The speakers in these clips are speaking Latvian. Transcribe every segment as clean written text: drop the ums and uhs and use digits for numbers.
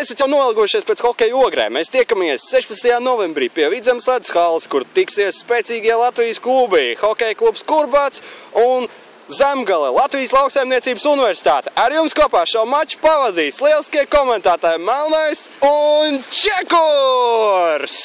Esat jau noilgojušies pēc hokeja ogrēm. Mēs tiekamies 16. novembrī pie Vidzemes ledus halles, kur tiksies spēcīgie Latvijas klubi - Hokeja klubs Kurbats un Zemgale, Latvijas Lauksaimniecības universitāte. Ar jums kopā šo maču pavadīs lieliskie komentētāji Melnais un Čekurs!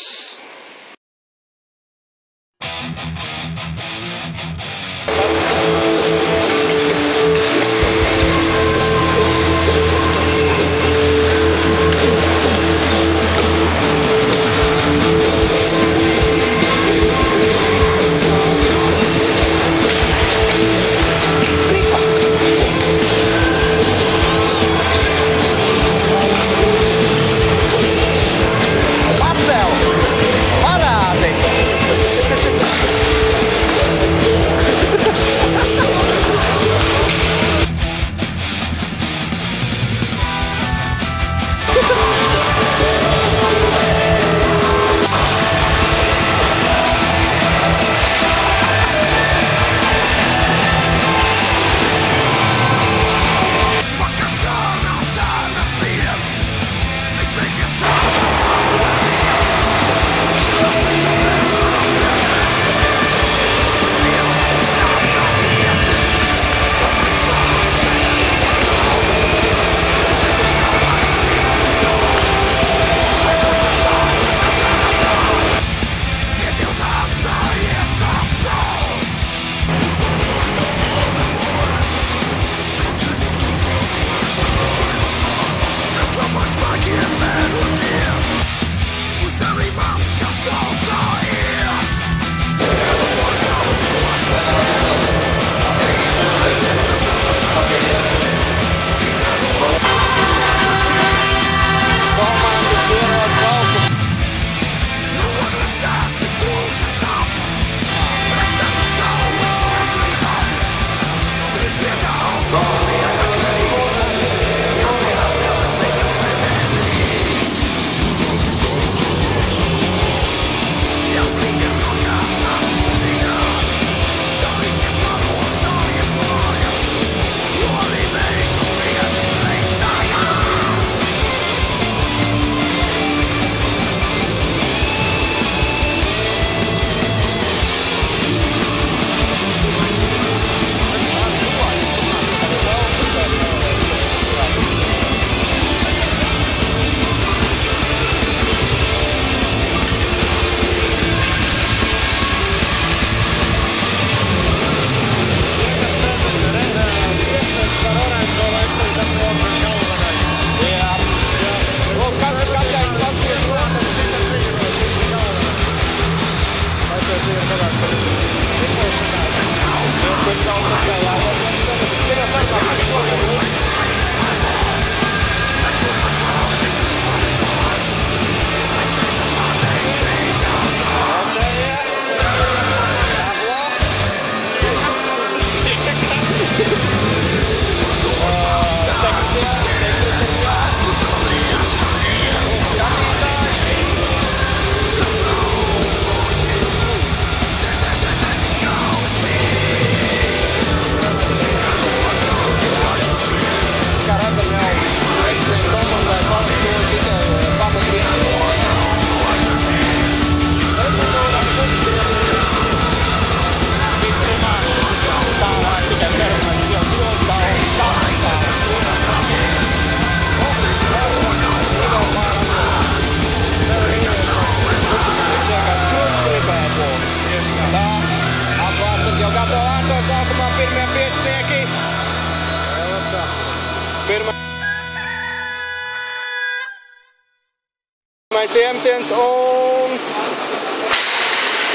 Pirmais iemetiens un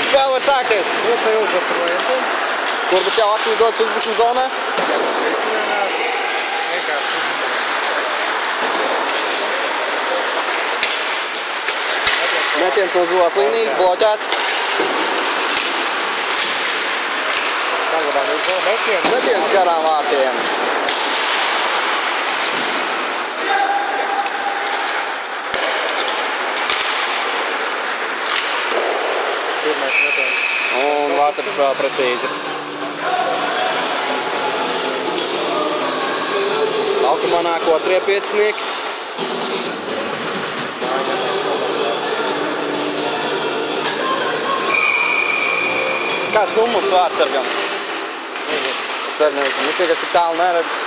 spēle var sākties. Kurbats jau aktīvi dodas uzbrukuma zonā. Metiens no zilās līnijas, bloķēts. Metiens garām vārtiem. Un Vācars spēlē precīzi. Laukumā nāk otrie piecinieki. Kāds numurs vārdsargam? Es arī nezinu. Es vienkārši tik tālu neredzu.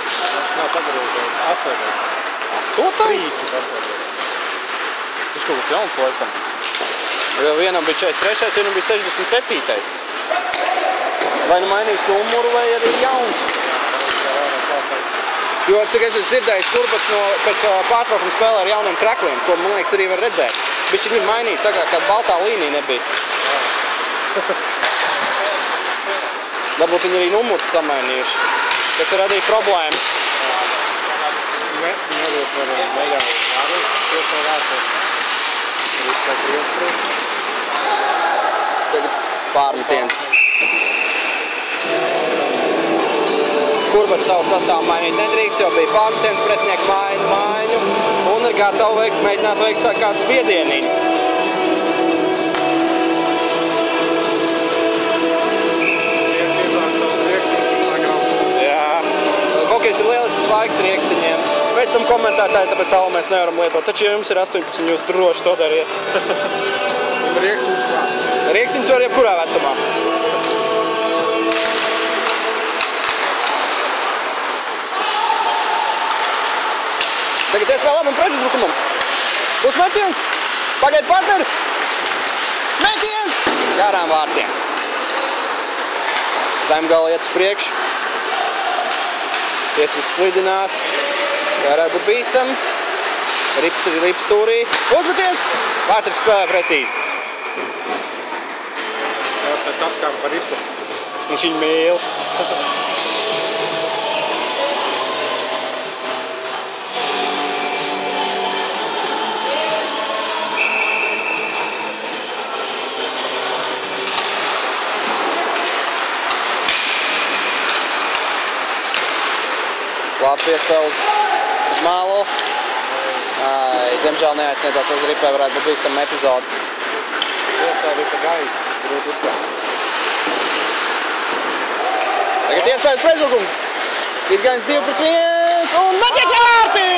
Nav pagrūzējis. 8. 8? 38. Tas kaut kas jauns laikam. Vienam bija 43, vienam bija 67. Vai nu mainīs numuru, vai arī jauns. Jo, cik es esmu dzirdējis, Kurbats pēc pārtraukuma spēlē ar jauniem krakliem, ko, man liekas, arī var redzēt. Bišķi viņi mainīt, agrāk kāda baltā līnija nebija. Varbūt viņi arī numurus samainījuši. Tas ir radīja problēmas. Nebūs var medaļu arī, tiešo vārtos. Tagad pārmetiens. Kurbats savu sastāvu mainīt nedrīkst, jo bija pārmetiens pretinieku maiņu un ir gatavi mēģināt veikt kādu spiedieniņu. Jā, hokejs ir lielisks laiks riekstiņiem. Mēs esam komentētāji, tāpēc salu mēs nevaram lietot. Taču, ja jums ir 18, jūs droši to dariet. Riekstiņš kā? Riekstiņš var jebkurā vecumā. Tagad iespēja labam pretuzbrukumam. Būs metiens. Pagaid partneri. Metiens! Garām vārtiem. Zemgala iet uz priekšu. Tiesus slidinās. Varētu būt bīstam. Rip stūrī. Uzmetiens! Vārtsargs spēlē precīzi. Vārtsargs apskāpa par ripu. Viņš viņu mīl. Labs iespēle uz mālo. Diemžēl neaizsniedzās uz ripē, varētu būt bīstama epizode. Iespēle bija pa gaisu, grūti uzspēlēt. Tagad iespējas pretuzbrukumu. Izgājums 2-1 un metiens vārtī!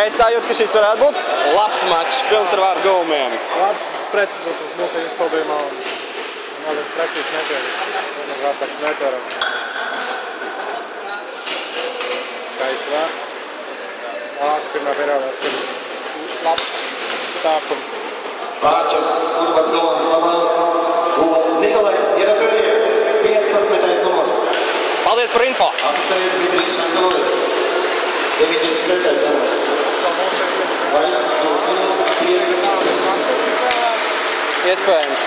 Es tā jūtu, ka šis varētu būt labs mačs, pilns ar vārdu guvumiem. Labs pretuzbrukums mūsu izpildījumā un vēl ir precīzi metiens. Vārtsargs netvaram. Skaisti vārds. Lāks pirmā periodā ir labs sākums. Vārčas, Kurbats Golas labā. Nikolais Jerefējevs, 15. numurs. Paldies par info! Asistējums Dmitrijs Šanzolis, 96. numurs. Vaļas, 5. Iespējams.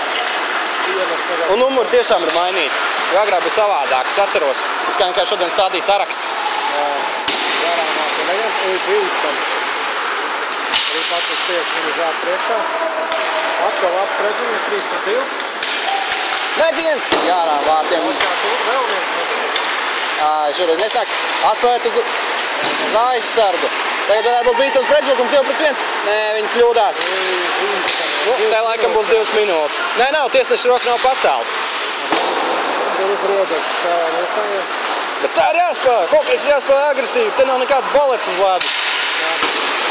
Un numuri tiešām ir mainīti. Jo agrāk bija savādāk, es atceros. Es kā vienkārši šodien stādīju sarakstu. Garām vārtiem. Neviens ir bīstam. Arī pat uz priekšu viņi žāk priekšā. Atkal labs preziņš, 3-2. Metiens! Garām vārtiem. Vēl viens metiens. Šoreiz nesnāk. Atspējot uz aizsargu. Tagad varētu būt bīstams pretuzbrukums 2-1. Nē, viņi kļūdās. Te laikam būs 2 minūtes. Nē, nav, tiesneša roka nav pacelta. Tur uz rodas spēlē nesājā. Bet tā ir jāspēlē. Hokejs ir jāspēlē agresīvi. Te nav nekāds balets uz lēdu.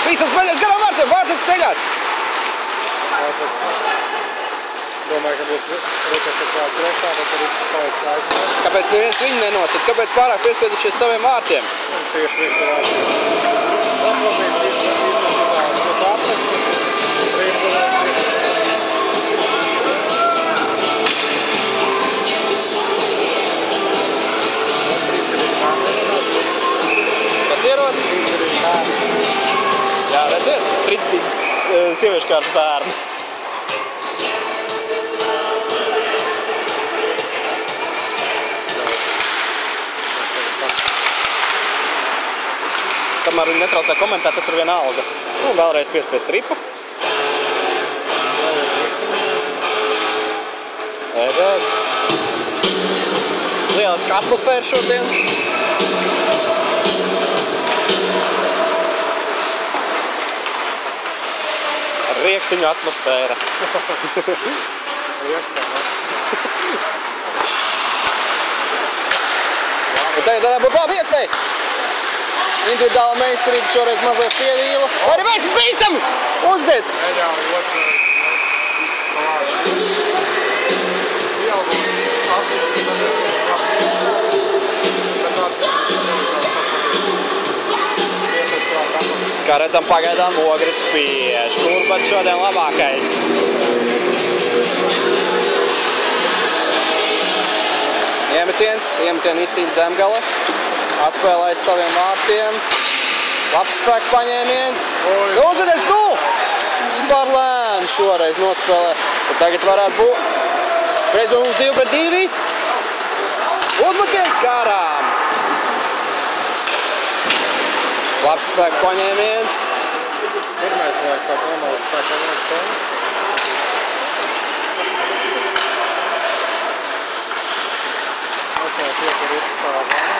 Bīstams metiens garām vārtiem. Vārtsargs ceļās. Domāju, ka būs Rikas ar kādu priekšā, bet arī paliek aizmēr. Kāpēc neviens viņu nenosēc? Kāpēc pārāk piespiedušies saviem vārtiem? Tieši visu vārtiem. Tas vēl bija bīstams apmets. Kas ierodas? Jā, redziet, 3 sieviešu kārtas bērni. Kamēr viņi netraucē komentēt, tas ir viena alga. Nu, vēlreiz piespiest ripu. Lieliska atmosfēra šodien. Riekstiņu atmosfēra. tagad varētu būt laba iespēja. Individuāla meistarība šoreiz mazliet pievīla. Arī mēs bīstam! Uzdedz! Neļauj otru. Kā redzam, pagaidām Ogres spiež. Kurbats šodien labākais. Iemetienu izcīņ Zemgale. Atspēlēs saviem vārtiem. Labs spēku paņēmiens. Uzvedēts, nu! Par lēnu šoreiz nospēlē. Bet tagad varētu būt prezumums 2-2. Uzmetiens garām. Labs spēku paņēmiens. Pirmais vajag tāds normāls spēku paņēmiens. Tiek ir savā zonā.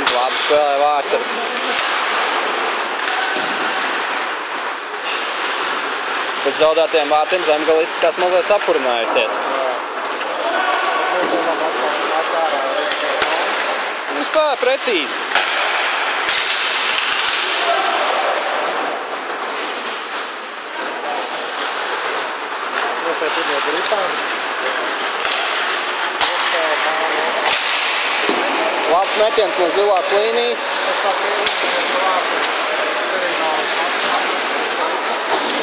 Labi spēlē Vārtsargs. Pēc zaudētiem vārtiem Zemgale izskatās mazliet sapurinājusies. Viņš spēlē precīzi. Labs metiens no zilās līnijas.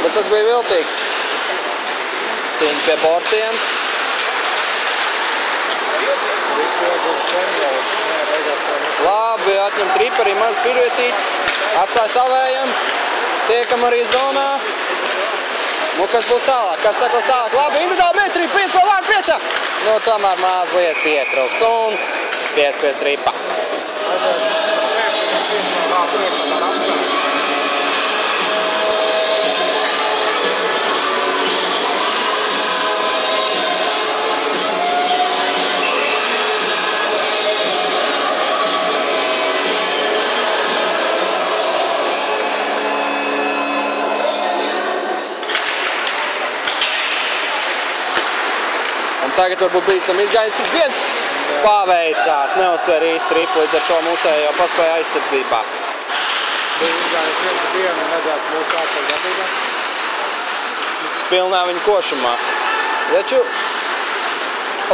Bet tas bija viltīgs. Cīņa pie bortiem. Labi, atņem triparī maz pirvietīt. Atstāja savējam. Tiekam arī zonā. Nu, kas būs tālāk? Kas sakos tālāk? Labi, individuāli meistarība 5 pa vārdu priekšā. Nu, tomēr mazliet pietrūkst un piespies tripa. Tagad varbūt bīstam izgājiens, cik viens paveicās, neuztver īsti tripu, līdz ar to mūsējo paspēja aizsardzībā. Bija izgājiens viens dienu, redzēt mūsu atsardzībā. Pilnā viņa košumā. Taču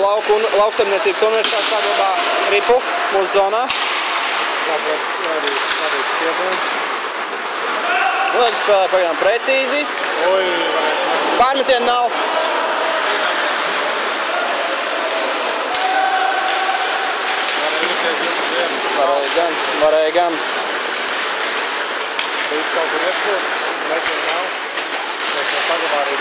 Lauksaimniecības universitāte saglabā ripu mūsu zonā. Tāpēc arī spiediens. Vajag spēlē pagaidām precīzi. Pārmetienu nav. Varēja gan. Bija kaut kur iespūr, metienu nav. Mēs jau saglabā arī.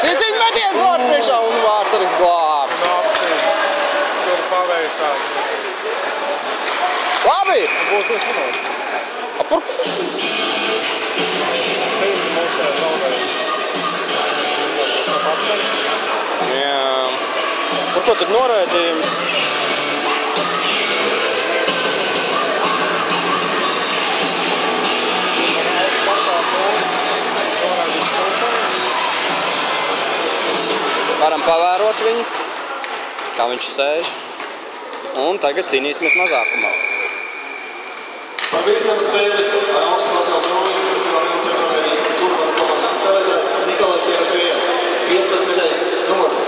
Sīciņ metiens vārdu priekšā un Vārtsargs glāb. Tur paveicās. Labi! Būs 2 minūtes. Apur? Cīņi mūsu zaudēja. Jā. Par ko tad noraidījums? Varam pavērot viņu, kā viņš sēž. Un tagad cīnīsimies mazākumā. Par bīstam spēli ar augstu pacēlu troju, uz 2 minūtēm noraidīts Kurbats komandas spēlētājs Nikolais Jerofejevs, 15. numurs.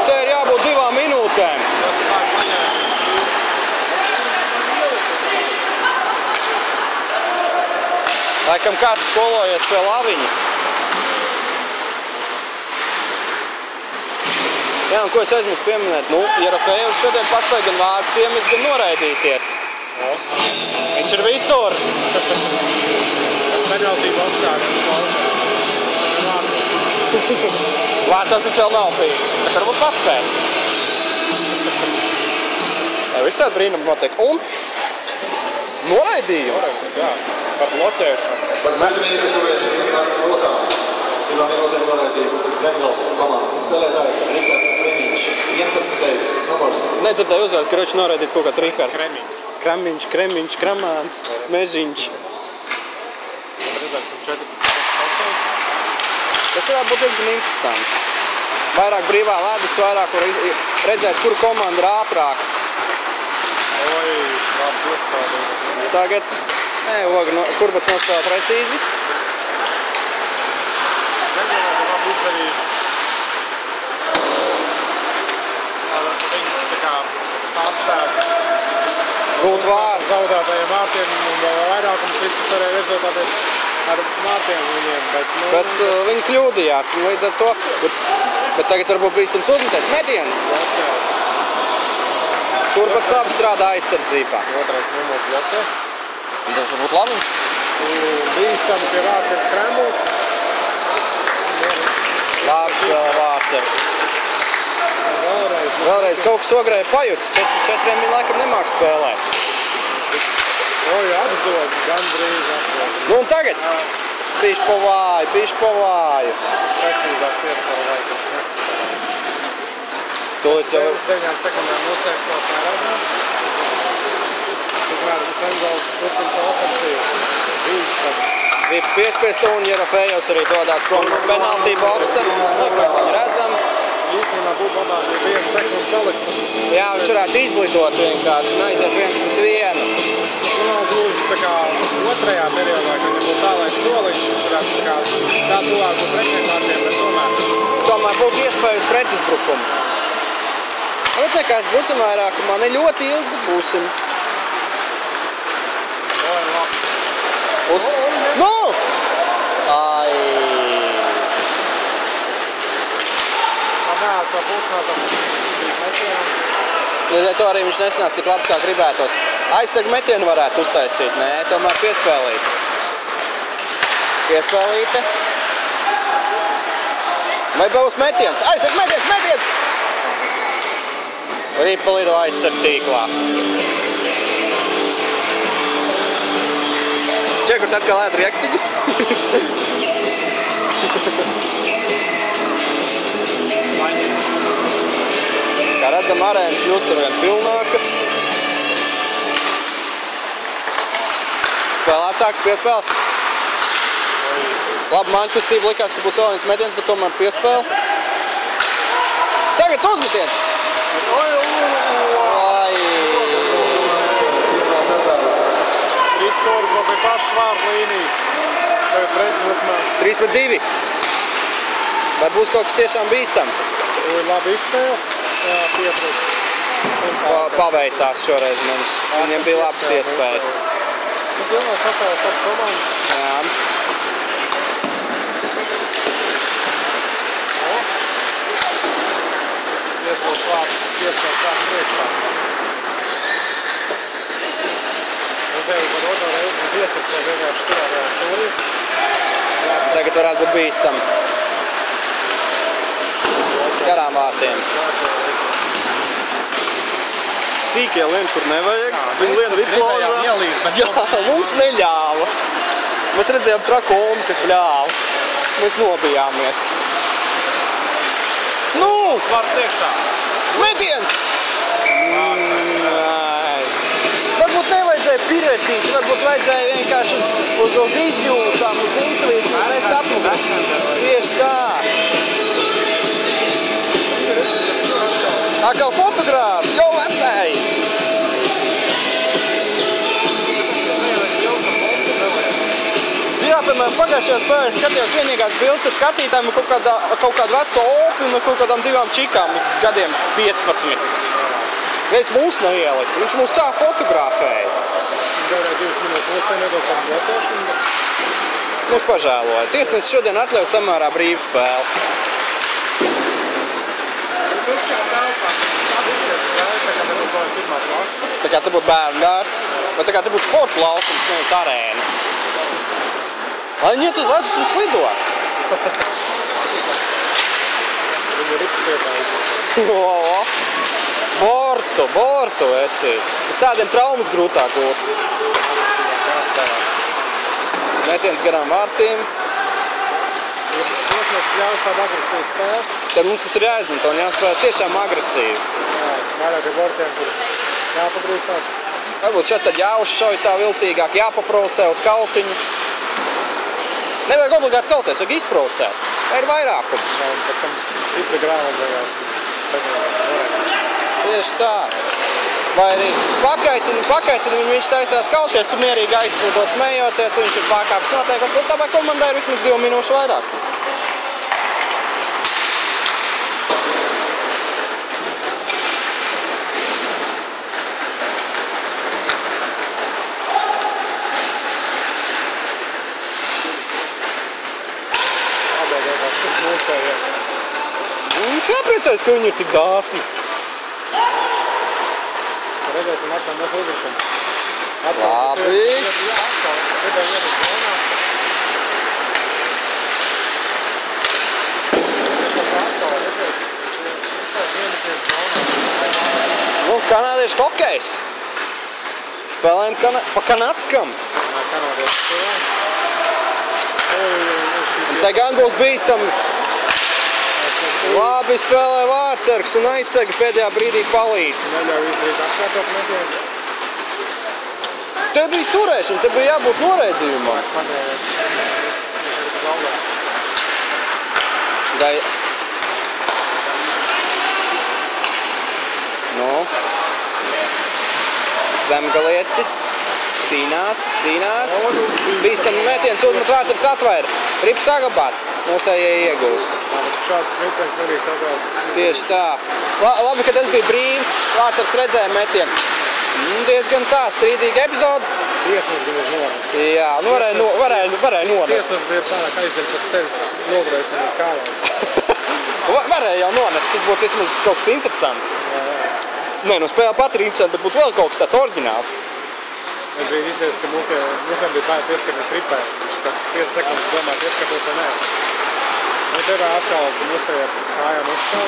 Te ir jābūt 2 minūtēm. Laikam kāds skolojies pie laviņa. Jā, un ko es aizmirstu pieminēt? Nu, Jerofejevs šodien paspēja gan vārdus iemest, gan noraidīties. Viņš ir visur. Penaltība apstākļi. Vārtos viņš vēl nav bijis, bet varbūt paspēs. Visādi brīnumi notiek. Un noraidījums. Jā, par bloķēšanu. Par bezmīgu turēšanu ar rokām. Uz 2 minūtēm noraidīts Zemgales komandas spēlētājs Rihards Kremiņš. 11. numurs. Nedzirdēju uzvārdu, ka roči noraidīts kaut kāds Rihards. Kremiņš. Kremiņš, Kramāns, Mežiņš. Redzēsim 14. Tas varētu būt diezgan interesanti. Vairāk brīvā ledus, vairāk var redzēt, kuru komanda ir ātrāk. Oi, labi iespēdīgi. Tagad, Kurbats nospēlē precīzi. Zemgale labi izdarīja. Viņi tā kā pārstāv Gūt vārdu. zaudētajiem vārtiem un vēl vairākums visus varēja redzēt ar vārtiem viņiem, Bet viņi kļūdījās un līdz ar to. Bet tagad varbūt bīstams uzmetēts metiens. Kurbats labi strādā aizsardzībā. Otrais numurs bloķē. Tas varbūt labiņš. Bīstami pie vārta ir Skrembuls. Labi spēlē Vācers. Vēlreiz kaut kas ogrēja pajuts. 4 viņi laikam nemāk spēlēt. Oi, apzdod, gandrīz apzdod. Nu un tagad. Bišķi pa vāju. Precīzāk piespēlē vai taču ne. Tūlīt jau 9 sekundēm uzsēks to sērādā. Tikmēr Zemgale turpina savu ofensīvu. Bīstami. bija piespiest un Jerofejos arī dodās prom no penaltī boksa. Mēs viņu redzam. Īstenībā būtu labāk, ja 1 sekundi palikt. Jā, viņš varētu izlidot vienkārši un aiziet 1-1. Nu, nav gluži tā kā otrajā periodā, kad nebūtu tālais soliņš, viņš varētu tā tuvāk būt pretniekārtiem, bet Tomēr būtu iespējas pretuzbrukumu. Bet nekās būsim vairākumā, ne ļoti ilgi būsim. Nu! Ai! Nē, to pusnātas metienu. Līdz to arī viņš nesanāca tik labs, kā gribētos. Aizsargu metienu varētu uztaisīt. Nē, tomēr piespēlīt. Piespēlīte. Vai būs metiens? Aizsargu metiens! Ripalido aizsargu tīklā. Čekurs atkal ēd riekstiņas. Kā redzam, arēna kļūst ar vien pilnāka. Spēlēt sāks piespēle. Labi, māņkustība likās, ka būs vēl viens metiens, bet tomēr piespēle. Tagad uzmetiens! Riptori vēl pie pašas vārdu līnijas. Tagad pretuzbrukumā. 3-2. Vai būs kaut kas tiešām bīstams? Labi izspēle. Jā, pietrūk. Paveicās šoreiz mums. Viņiem bija labas iespējas. Nu, pilnā sastāvs ar komandas. Jā. Piespēl klāt priekšā. Uzēju par otro reizi un pietrūk vienkārši turā stūrī. Tagad varētu būt bīstami. Garām vārtiem. Sīkie lien, kur nevajag. Viņi lien riplozā. Jā, mums neļāva. Mēs redzējām trakomu, kas bļāva. Mēs nobijāmies. Nu! Var tiešā. Metiens! Varbūt nevajadzēja piretīt, varbūt vajadzēja vienkārši uz izjūtām, uz intuīciju, mēs apmugās. Tieši tā. Atkal fotogrāfi, jau vecēji! Jā, piemēram, pagājušajā spēlē skatījos vienīgās bildes ar skatītājiem un kaut kādu vecu opi un kaut kādām 2 čikām uz gadiem 15. Reiz mūs neielikt, viņš mūs tā fotografēja. Gaurē 2 minūtes mūsē nedod par bloķēšanu. Mums pažēloja. Tiesnesis šodien atļauj samērā brīvu spēli. Tā kā te būtu bērnu dārs, vai tā kā te būtu sporta laukums, nevis arēna. Lai viņi iet uz ledus un slido. Viņi ir ripas ietājus. Bortu, vecīt. Uz tādiem traumas grūtāk gūt. Metiens garām vārtiem. Ļaus tādu agresīvu spēli. Tad mums tas ir jāizmanto un jāspēlē tiešām agresīvi. Jā, vairāk ar bortiem, kur jāpagrūstās. Varbūt šeit tad jāuzšauj tā viltīgāk, jāpaprovocē uz kautiņu. Nevajag obligāti kauties, vajag izprovocēt. Tā ir vairākums. Jā, un pēc tam stipri grāvam vajag. Tieši tā. Vai arī pakaitini viņu, viņš taisās kauties, tu mierīgi aizslido smejoties, viņš ir pārkāpis noteikums, un tāpēc komandai ir vismaz 2 minūšu vairākums. Mums jāpriecājas, ka viņi ir tik dāsni. Redzēsim atkal mūsu uzrušanu. Labi. Jā, atkal. Gribēju iebūt zonā. Atkal, redzēt. Iemetniet zonā. Nu, kanādiešu hokejs. Spēlējam pa kanadskam. Jā, kanādiešu spēlē. Un te gan būs bīstami. Labi spēlē Vācergs un aizsargi pēdējā brīdī palīdz. Neļauj izdarīt atkārtot metienu. Te bija turēšana, te bija jābūt noraidījumam. Gai... Nu. Zemgalietis. Cīnās. Bīstami metiens uzmet Vācergs atvaira. Grib saglabāt. Mūsējie iegūst. Šāds metiens nedrīkst atvērt. Tieši tā. Labi, ka tas bija brīvs. Vācergs redzēja metienu. Diezgan tā strīdīga epizode. Tiesnes gan uz noras. Jā, varēja nonest. Tiesnes bija pārāk aizdeļ par sevis noturēšanu uz kālās. Varēja jau nonest, tas būtu vismaz kaut kas interesants. Nē, nu spēle pat ir interesanti, bet būtu vēl kaut kas tāds oriģināls. Es biju izsies, ka mūsiem bija bērns ieskaties ripē. Viņš tāds 5 sekundes domāt ieskatos vai nē. Un te atkal mūsējā kājām uzstāv.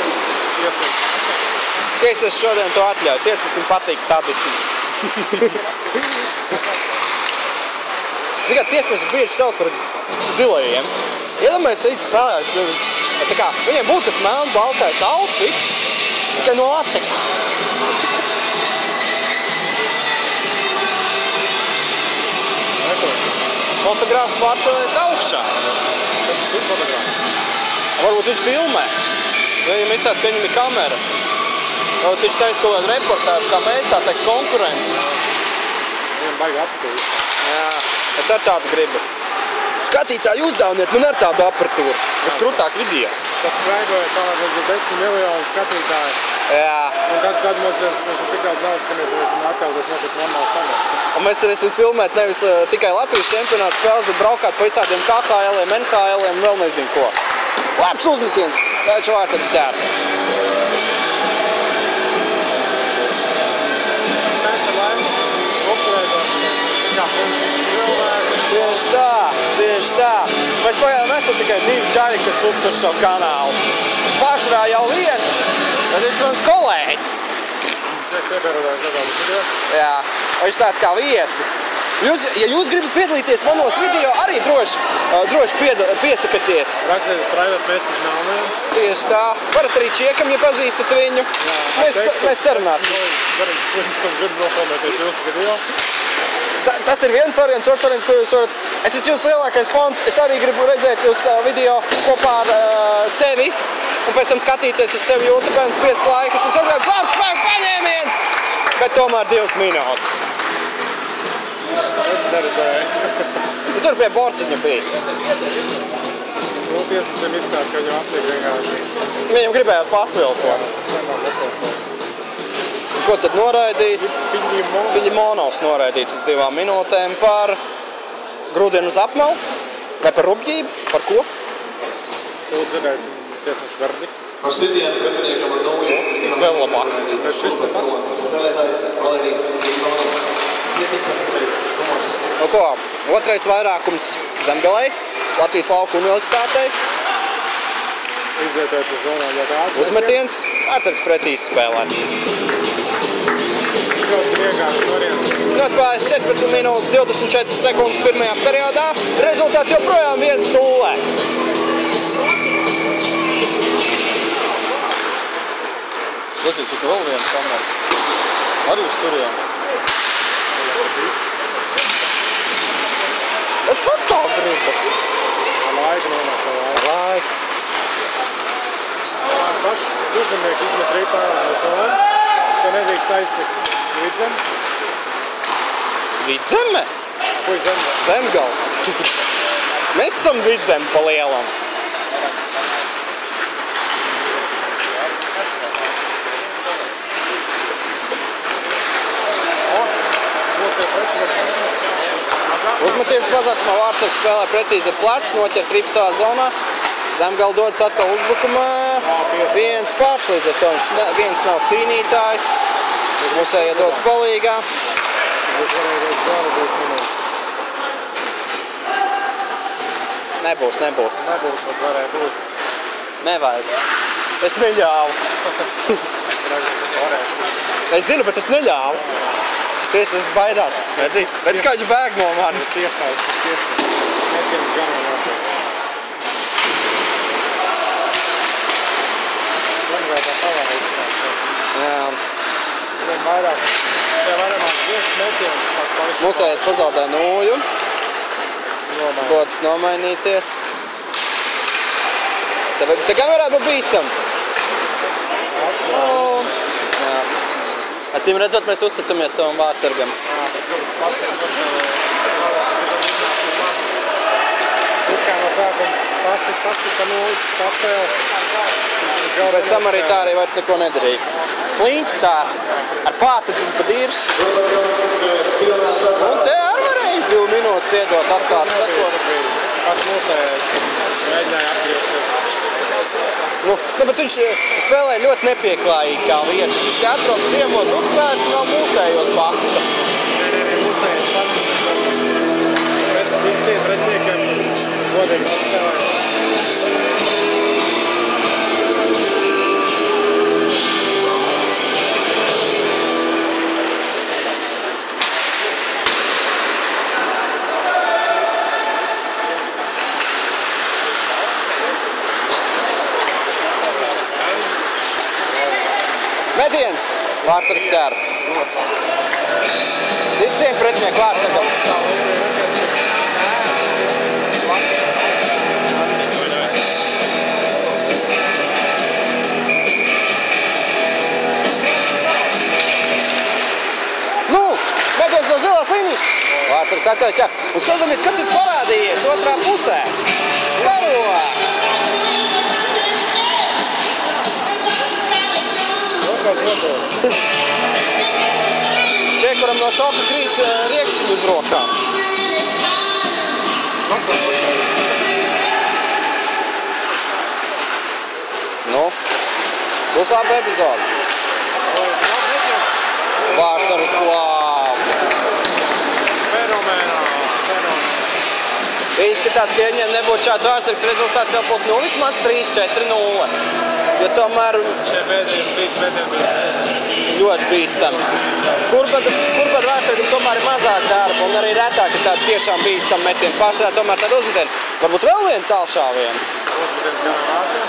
Tiesnes šodien to atļauj. Tiesnesim patīk sadisms. Zināt, tiesnesis bieži savs par zilajiem. Iedomājies, ka viņi spēlējas. Viņiem būtu tas meln-baltais outfits, tikai no lateks. Fotogrāfs pārcelēs augšā. Tas ir cits fotogrāfs. Varbūt viņš filmē. Viņam izstāst, ka viņam ir kamera. Varbūt viņš taisa kaut kādu reportāžu, kā mēs tā teikt konkurenci. Viņam baigi apatūri. Jā, es ar tādu gribu. Skatītāji uzdāviniet man ar tādu aparatūru. Uz krūtāk video. Subscribe-oja tālāk līdz 10 miljonu skatītāji. Jā. Un kad mums ir tik daudz naudas, ka mēs varēsim atļauties notikt normālu kameru. Un mēs varēsim filmēt nevis tikai Latvijas čempionāta spēles, bet braukāt pa visādiem KHL-iem, NHL-iem un vēl nezinu ko. Labs uzmetiens! Taču Vācergs ķērs. Mēs ar laimi upurētos, kā mums cilvēki. Tieši tā. Mēs pagājām esam tikai 2 čaļi, kas uztur šo kanālu. Pārsvarā jau viens, tad viņš mans kolēģis. Šeit piepierodās dažādas video. Jā, viņš tāds kā viesis. Ja jūs gribat piedalīties manos video, arī droši piesakaties. Rakstiet private message nav. Tieši tā. Varat arī čiekam, ja pazīstat viņu. Mēs sarunāsim. Darīgi slims un gribu nofilmēties jūsu video. Tas ir viens variants, otrs variants, ko jūs varat. Es esmu jūsu lielākais fans. Es arī gribu redzēt jūs video kopā ar sevi. Un pēc tam skatīties uz sevi YouTube un spiest laikus. Un saprāt, labs spēku paņēmiens! Bet tomēr 2 minūtes. Es neredzēju. Un tur pie bortiņa bija. Nu, tiesnesiem izskatās, ka viņam aptiek vienkārši. Viņam gribējāt pasvilpot. Ko tad noraidīs? Fiļimonovs noraidīts uz 2 minūtēm par grūdienu uz apmalu? Vai par rupjību? Par ko? Tūlīt dzirdēsim tiesnešu verdiktu. Par sitienu pretiniekam ar 0. Vēl labāk. Bet šis te pats. Spēlētājs Valērijas Fiļimonovs. 17. numurs. Nu ko, otrais vairākums Zemgalei, Latvijas Lauku universitātei. Izvietojas uz zonā ļoti ātri. Uzmetiens, Vācergs precīzi spēlē. Nedaudz viegāks variants. Nospēlēs 14 minūtes 24 sekundes pirmajā periodā. Rezultāts joprojām 1-0. Klausies, tu vēl viens kameru. Arī uz turienu. Es ar tā gribu. Laika nonāk ar laiku. Paši uzemnieki izmet rīpā no zonas. To nedrīkst aiztikt vidzem. Vidzeme? Ko ir zem? Zemgala. Mēs esam vidzem pa lielam. Uzmetiens mazākumā Vārtsargs spēlē precīzi ar plecu, noķer tripu savā zonā. Zemgala dodas atkal uzbrukumā. Viens pats, līdz ar to viens nav cīnītājs. Musēja dodas palīgā. Būs varēja gala 2 minūtes. Nebūs. Nebūs, bet varēja būt. Nevajag. Es neļāvu. Es zinu, bet es neļāvu. Tieši es baidās. Redzi, kā viņš bēg no manis. Tiesais. Metiens gan un atpēc. Zemgala tā pavāra izstāst. Jā. Vien vairāk. Ja varamāk viens metiens. Musējais pazaudē nūju. Dodas nomainīties. Te gan varētu būt bīstam. Jā. Acīm redzot, mēs uzticamies savam Vārtsargam. Jā, bet tur tur kā no sākuma pasita nulli, pacēl. Pēc tam arī tā arī vairs neko nedarīja. Sliņķis tās ar pātu dzinu pa dīrs. Un te arī varēja 2 minūtes iedot atklāt sakot. Pats musējais mēģināja atgriezties. Bet viņš spēlē ļoti nepieklājīgi kā viesis. Viņš kā atbrauc ciemos uzspēlēt, nav mūsējos baksta. Nē, musējais pats. Pēc visiem pretniekiem godīgi nospēlēt. Metiens! Vārtsargs ķēra. Izcien pretinieku Vārtsargam. Metiens no zilās līnijas. Vārtsargs attev ķēra. Un skatāmies, kas ir parādījies otrā pusē. Karoks! Čekuram no šoka krīt riekstiņu uz rokām. Būs laba epizode. Vārtsargs glāb. Fenomenā. Izskatās, ka ja viņiem nebūtu šāds Vārtsargs rezultāts jau būtu vismaz 3-4-0. Jo tomēr ļoti bīstami. Kurpat Vārtsargam tomēr ir mazāk darba un arī retāk ir tādi tiešām bīstami metieni. Pārsvarā tomēr tādi uzmetieni. Varbūt vēl vienu tālšāvienu. Uzmetiens gan ātri.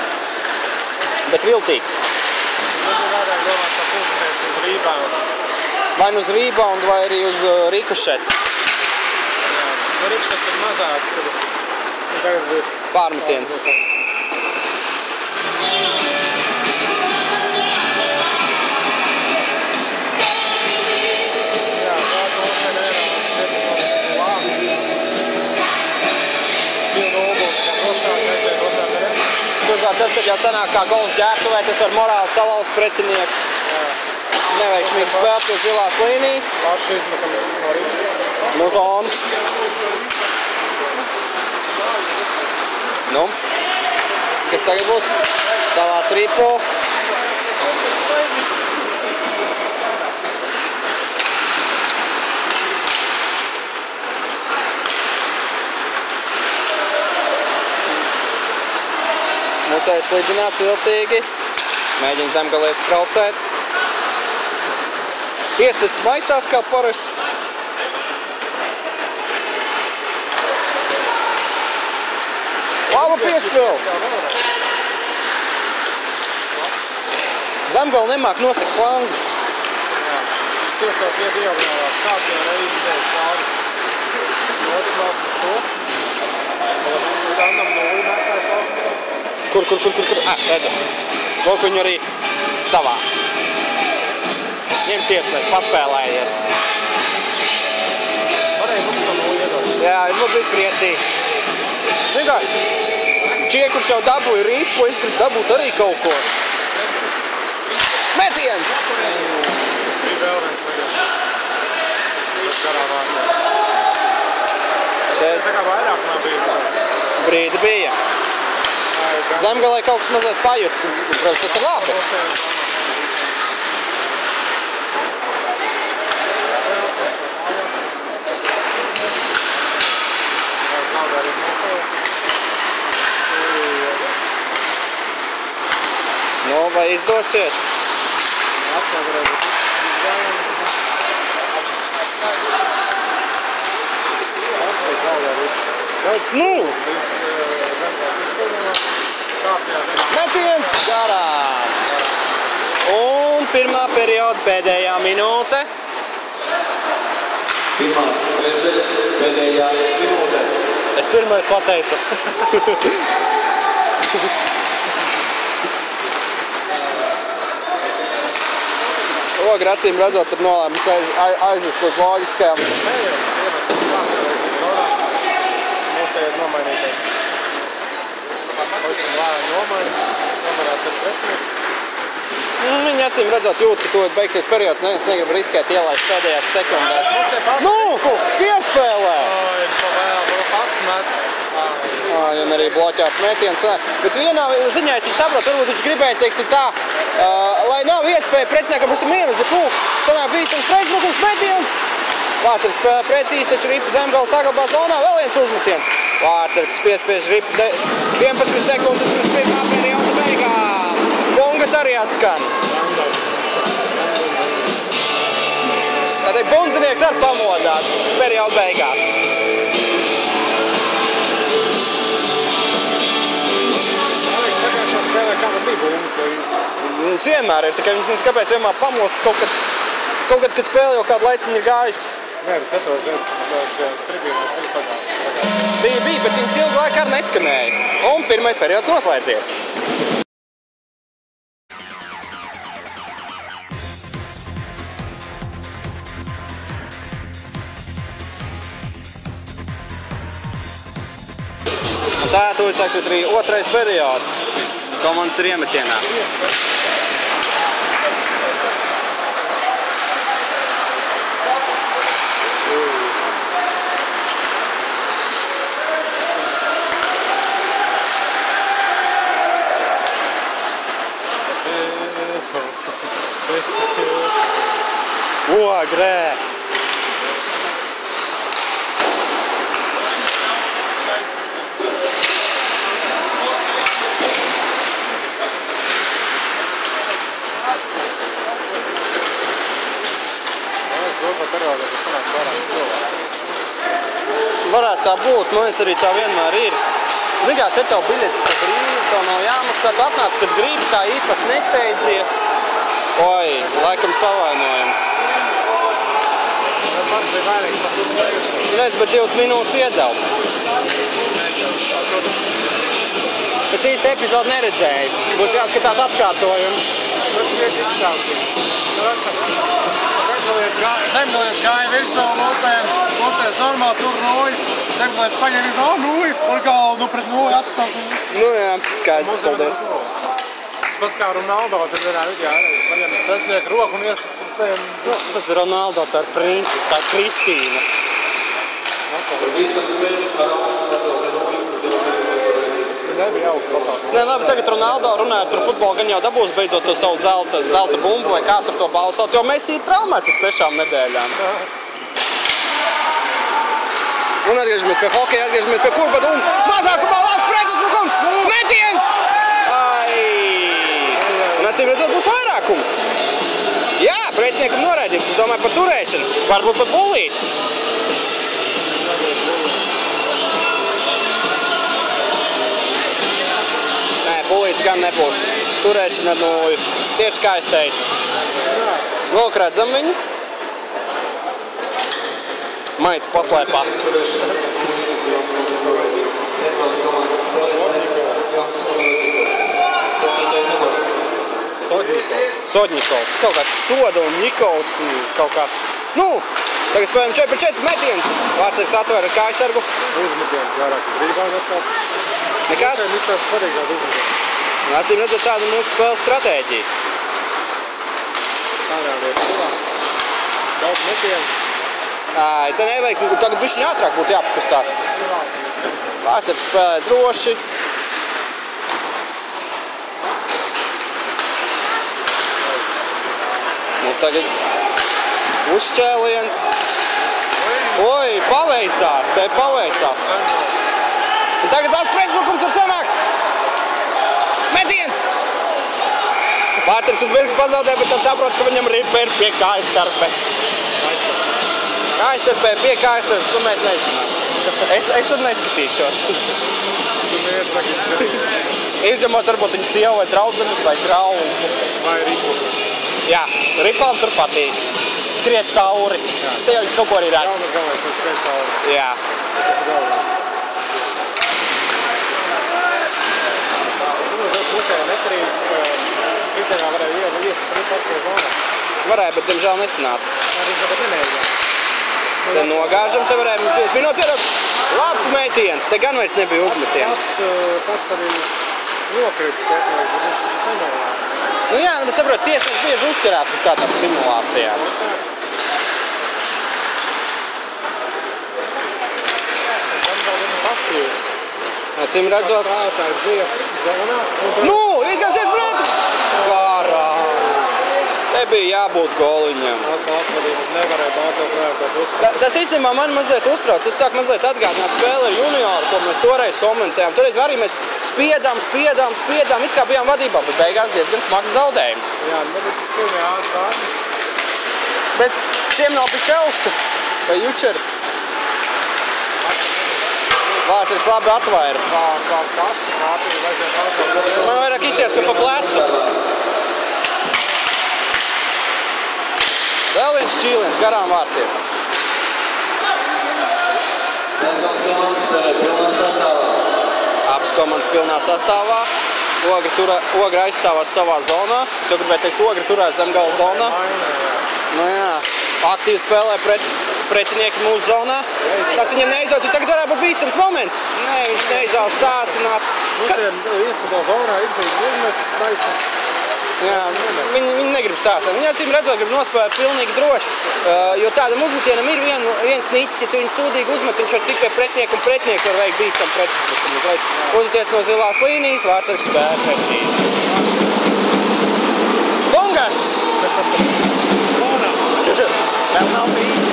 Bet viltīgs. Tas ir vairāk domāt, ka uzmetiens uz reboundu. Vai nu uz reboundu, vai arī uz rikošetu. Jā, rikošets ir mazāks. Tagad būs pārmetiens. Turklāt tas, kad jau sanāk kā gols ģērbtuvē, tas var morāli salauzt pretinieku. Neveiksmīgi spēlēt pie zilās līnijas. Paši izmetam no rīta. No zonas. Nu, kas tagad būs? Savāc ripo. Musējs slidinās viltīgi. Mēģina zemgalietis traucēt. Tiesas maisās kā parasti. Laba piespēle. Zemgala nemāk nosakt flangus. Jā, šis tiesās iet diagonālās kārtā reizi dēļ cauri. Otrs nāc uz šo. Tad Annam nulli meklē to. Kur? Redzam. Lūk, viņu arī savāc. Ņem tiesnes, paspēlējies. Varēja mums to nulli iedot. Jā, es būtu priecīgs. Tikai, Čiekurs jau dabūja ripu, es gribu dabūt arī kaut ko. Metiens! Bija vēl viens metiens. Garā vārdā. Šeit Tā kā vairāk nav bija. brīdi bija. Zemgalē kaut kas mazliet pajuts, un, protams, tas ir labi. Nu, vai izdosies? Nu! Metiens garām! Un pirmā perioda pēdējā minūte. Pirmās trešdaļas pēdējā minūte. Es pirmais pateicu. Ogri acīm redzot, ir nolēmis aizvest līdz loģiskajām. Mūsējiet nomainīties. Pavisam lēni nomainās ar pretnieku. Viņi acīm redzot jūt, ka to beigsies periods, neviens negrib riskēt ielaist pēdējās sekundēs. Nu, piespēlē! Pats met. Un arī bloķēts metiens. Bet vienā ziņā es viņš saprotu, varbūt viņš gribēja, teiksim tā, lai nav iespēja pretiniekam pēc tam iemest, bet lūk, sanāk bīstams pretbrukums metiens. Vārtsargs spēlē precīzi, taču ripu Zemgala saglabā zonā, vēl viens uzmetiens. Vārtsargs piespiež ripu 11 sekundes pirms pirmā perioda beigām. Bungas arī atskan. Arī bundzinieks arī pamodās perioda beigās. Viņš vienmēr ir, tikai viņš nezinu, kāpēc vienmēr pamostas kaut kad, kad spēle jau kādu laiciņu ir gājis. Nē, bet es vēl zinu, ka šajās tribīnās bija pagājis. Bija, bet viņas ilgu laiku arī neskanēja. Un pirmais periods noslēdzies. Un tā tūlīt sāksies arī otrais periods. Komandas ir iemetienā. Ogrē! Varētu tā būt, man es arī tā vienmēr ir. Zigā, te tev biļetes pa brīvi, tev nav jāmaksā, tu atnāc, kad gribi, tā īpaši nesteidzies. Oi, laikam savainojums. Redz, bet 2 minūtes iedaup. Es īsti epizodu neredzēju. Būs jāskatās atkārtojums. Zemgalietis gāja virsū, mūsēs normāli tur nulli. Zemgalietis paņēma iz nulli, un kā pret nulli atstās. Nu jā, skaidrs, paldies. Pats kā Ronaldo, tad vienā video arī paņēma pretnieku roku un ies pusēm. Nu, tas ir Ronaldo, tā ir princis, tā ir Kristīna. Bīstama spēle ar augstu pacelti nulli uz 2 minūtes. Nebija augstu pacelti. Nē, labi, tagad Ronaldo runājot par futbolu, gan jau dabūs beidzot to savu zelta bumbu, vai kā tur to balvu sauc, jo Messi ir traumēts uz 6 nedēļām. Un atgriežamies pie hokeja, atgriežamies pie kurbata un mazākumā labs pretuzbrukums! Metiens! Ai! Un acīm redzot būs vairākums. Jā, pretiniekam noraidījums, es domāju par turēšanu. Varbūt pat bullītis. Nē, bullītis gan nebūs. Turēšana ar nulli. Tieši kā es teicu. Lūk, redzam viņu. Maita paslēpās. Sodņikovs. Kaut kāds Soda un Nikovs un kaut kāds. Nu, tagad spējam 4-4 metiens. Vārtsargs atvēra ar kājasargu. Uzmetiens vairāk uz brīvās atkal. Nekas? Viņam izstās patīk kādu uzmetienu. Acīm redzot tādu mūsu spēles stratēģiju. Tādā lieta kulā. Daudz metienu. Te neveiksmi, tagad bišķiņ ātrāk būtu jāpakustās. Vārtsargs spēlē droši. Nu, tagad uzšķēliens. Oi, paveicās, te paveicās. Un tagad tāds pretbrukums var sanākt. Metiens! Vārtsargs uz mirkli pazaudē, bet tad saprot, ka viņam ripa ir pie kājastarpes. Kājastarpē pie kājastarpes, to mēs nezinām. Es tad neskatīšos. Izņemot varbūt viņu sievu vai draudzenes vai draugu. Vai ripu. Jā, ripām tur patīk. Skriet cauri. Te jau viņš kaut ko arī redz. Galvenais, tas skriet cauri. Jā. Tas ir galvenais. Es pusēju nekarīt, kritienā varēja iesist ripu apkai zonā. Varēja, bet diemžēl nesanāca. Viņš pat nenēja. Te nogāžam, te varēja mums 2 minūtes iedot. Labs meitiens, te gan vairs nebija uzmetiens. Tas arī nokrīt, bet viņš senolā. Nu jā, bet saprot, tiesnes bieži uzķerās uz tādām simulācijām. Acīm redzot. Prātājs bija zonā. Nu, izgācies pret! Garām! Te bija jābūt goliņam. Nevarēja bācot prātāt. Tas īstenībā mani mazliet uztrauc. Es sāku mazliet atgādināt spēli ar junioru, ko mēs toreiz komentējām. Toreiz arī mēs spiedām, it kā bijām vadībā, bet beigās diezgan smags zaudējums. Jā, bet šiem jāāds ārni. Bet šiem nav Pičelska vai Jučeri. Vārtsargs labi atvaira. Kā kastu prātīgi vajadzētu atvērt. Man vairāk izties, ka pa plecu. Vēl viens šķīliens garām vārtiem. Zemgales komandas spēlē pilnā sastāvā. Abas komandas pilnā sastāvā. Ogra aizstāvās savā zonā. Es jau gribēju teikt, Ogra turās Zemgales zonā. Nu jā, aktīvi spēlē pretinieki mūsu zonā. Tas viņam neizauc, un tagad varētu būt bīstams moments. Nē, viņš neizauc sāsināt. Pusēm iestadā zonā izdarīt uzmest taisnīt. Jā, viņi negrib sāsēt. Viņi acīm redzot, grib nospēlēt pilnīgi droši. Jo tādam uzmetienam ir viens niķis, ja tu viņu sūdīgi uzmet, viņš var tik pie pretinieku, un pretinieks var veikt bīstam pretuzbrukumu. Uzmetiens no zilās līnijas, vārtsargs spēlē precīzi. Bungas! Vēl nav bijis.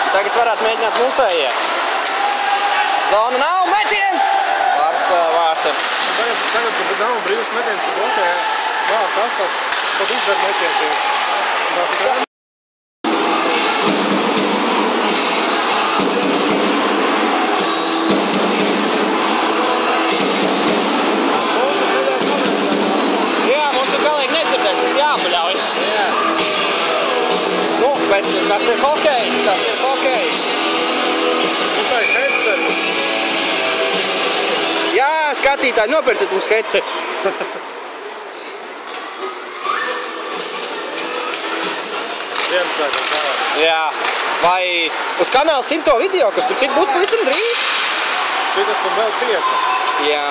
Tagad varētu mēģināt musējie. Zona nav, metiens! Pārspēlē vārtsargs. Tagad, kad nav brīvs metiens, tad blokē vārts atkal, tad izdara metiens. Jā, mums ir galīgi nedzirdēs, mums jāpaļauj. Nu, bet tas ir hokejs, tas ir hokejs. Nu, tā ir headsets. Jā, skatītāji, nopērciet mums headsets. Ziemassvētkos tā. Jā, vai uz kanāla 100 video, kas tur cik būs pavisam drīz? Šitas ir vēl 5. Jā.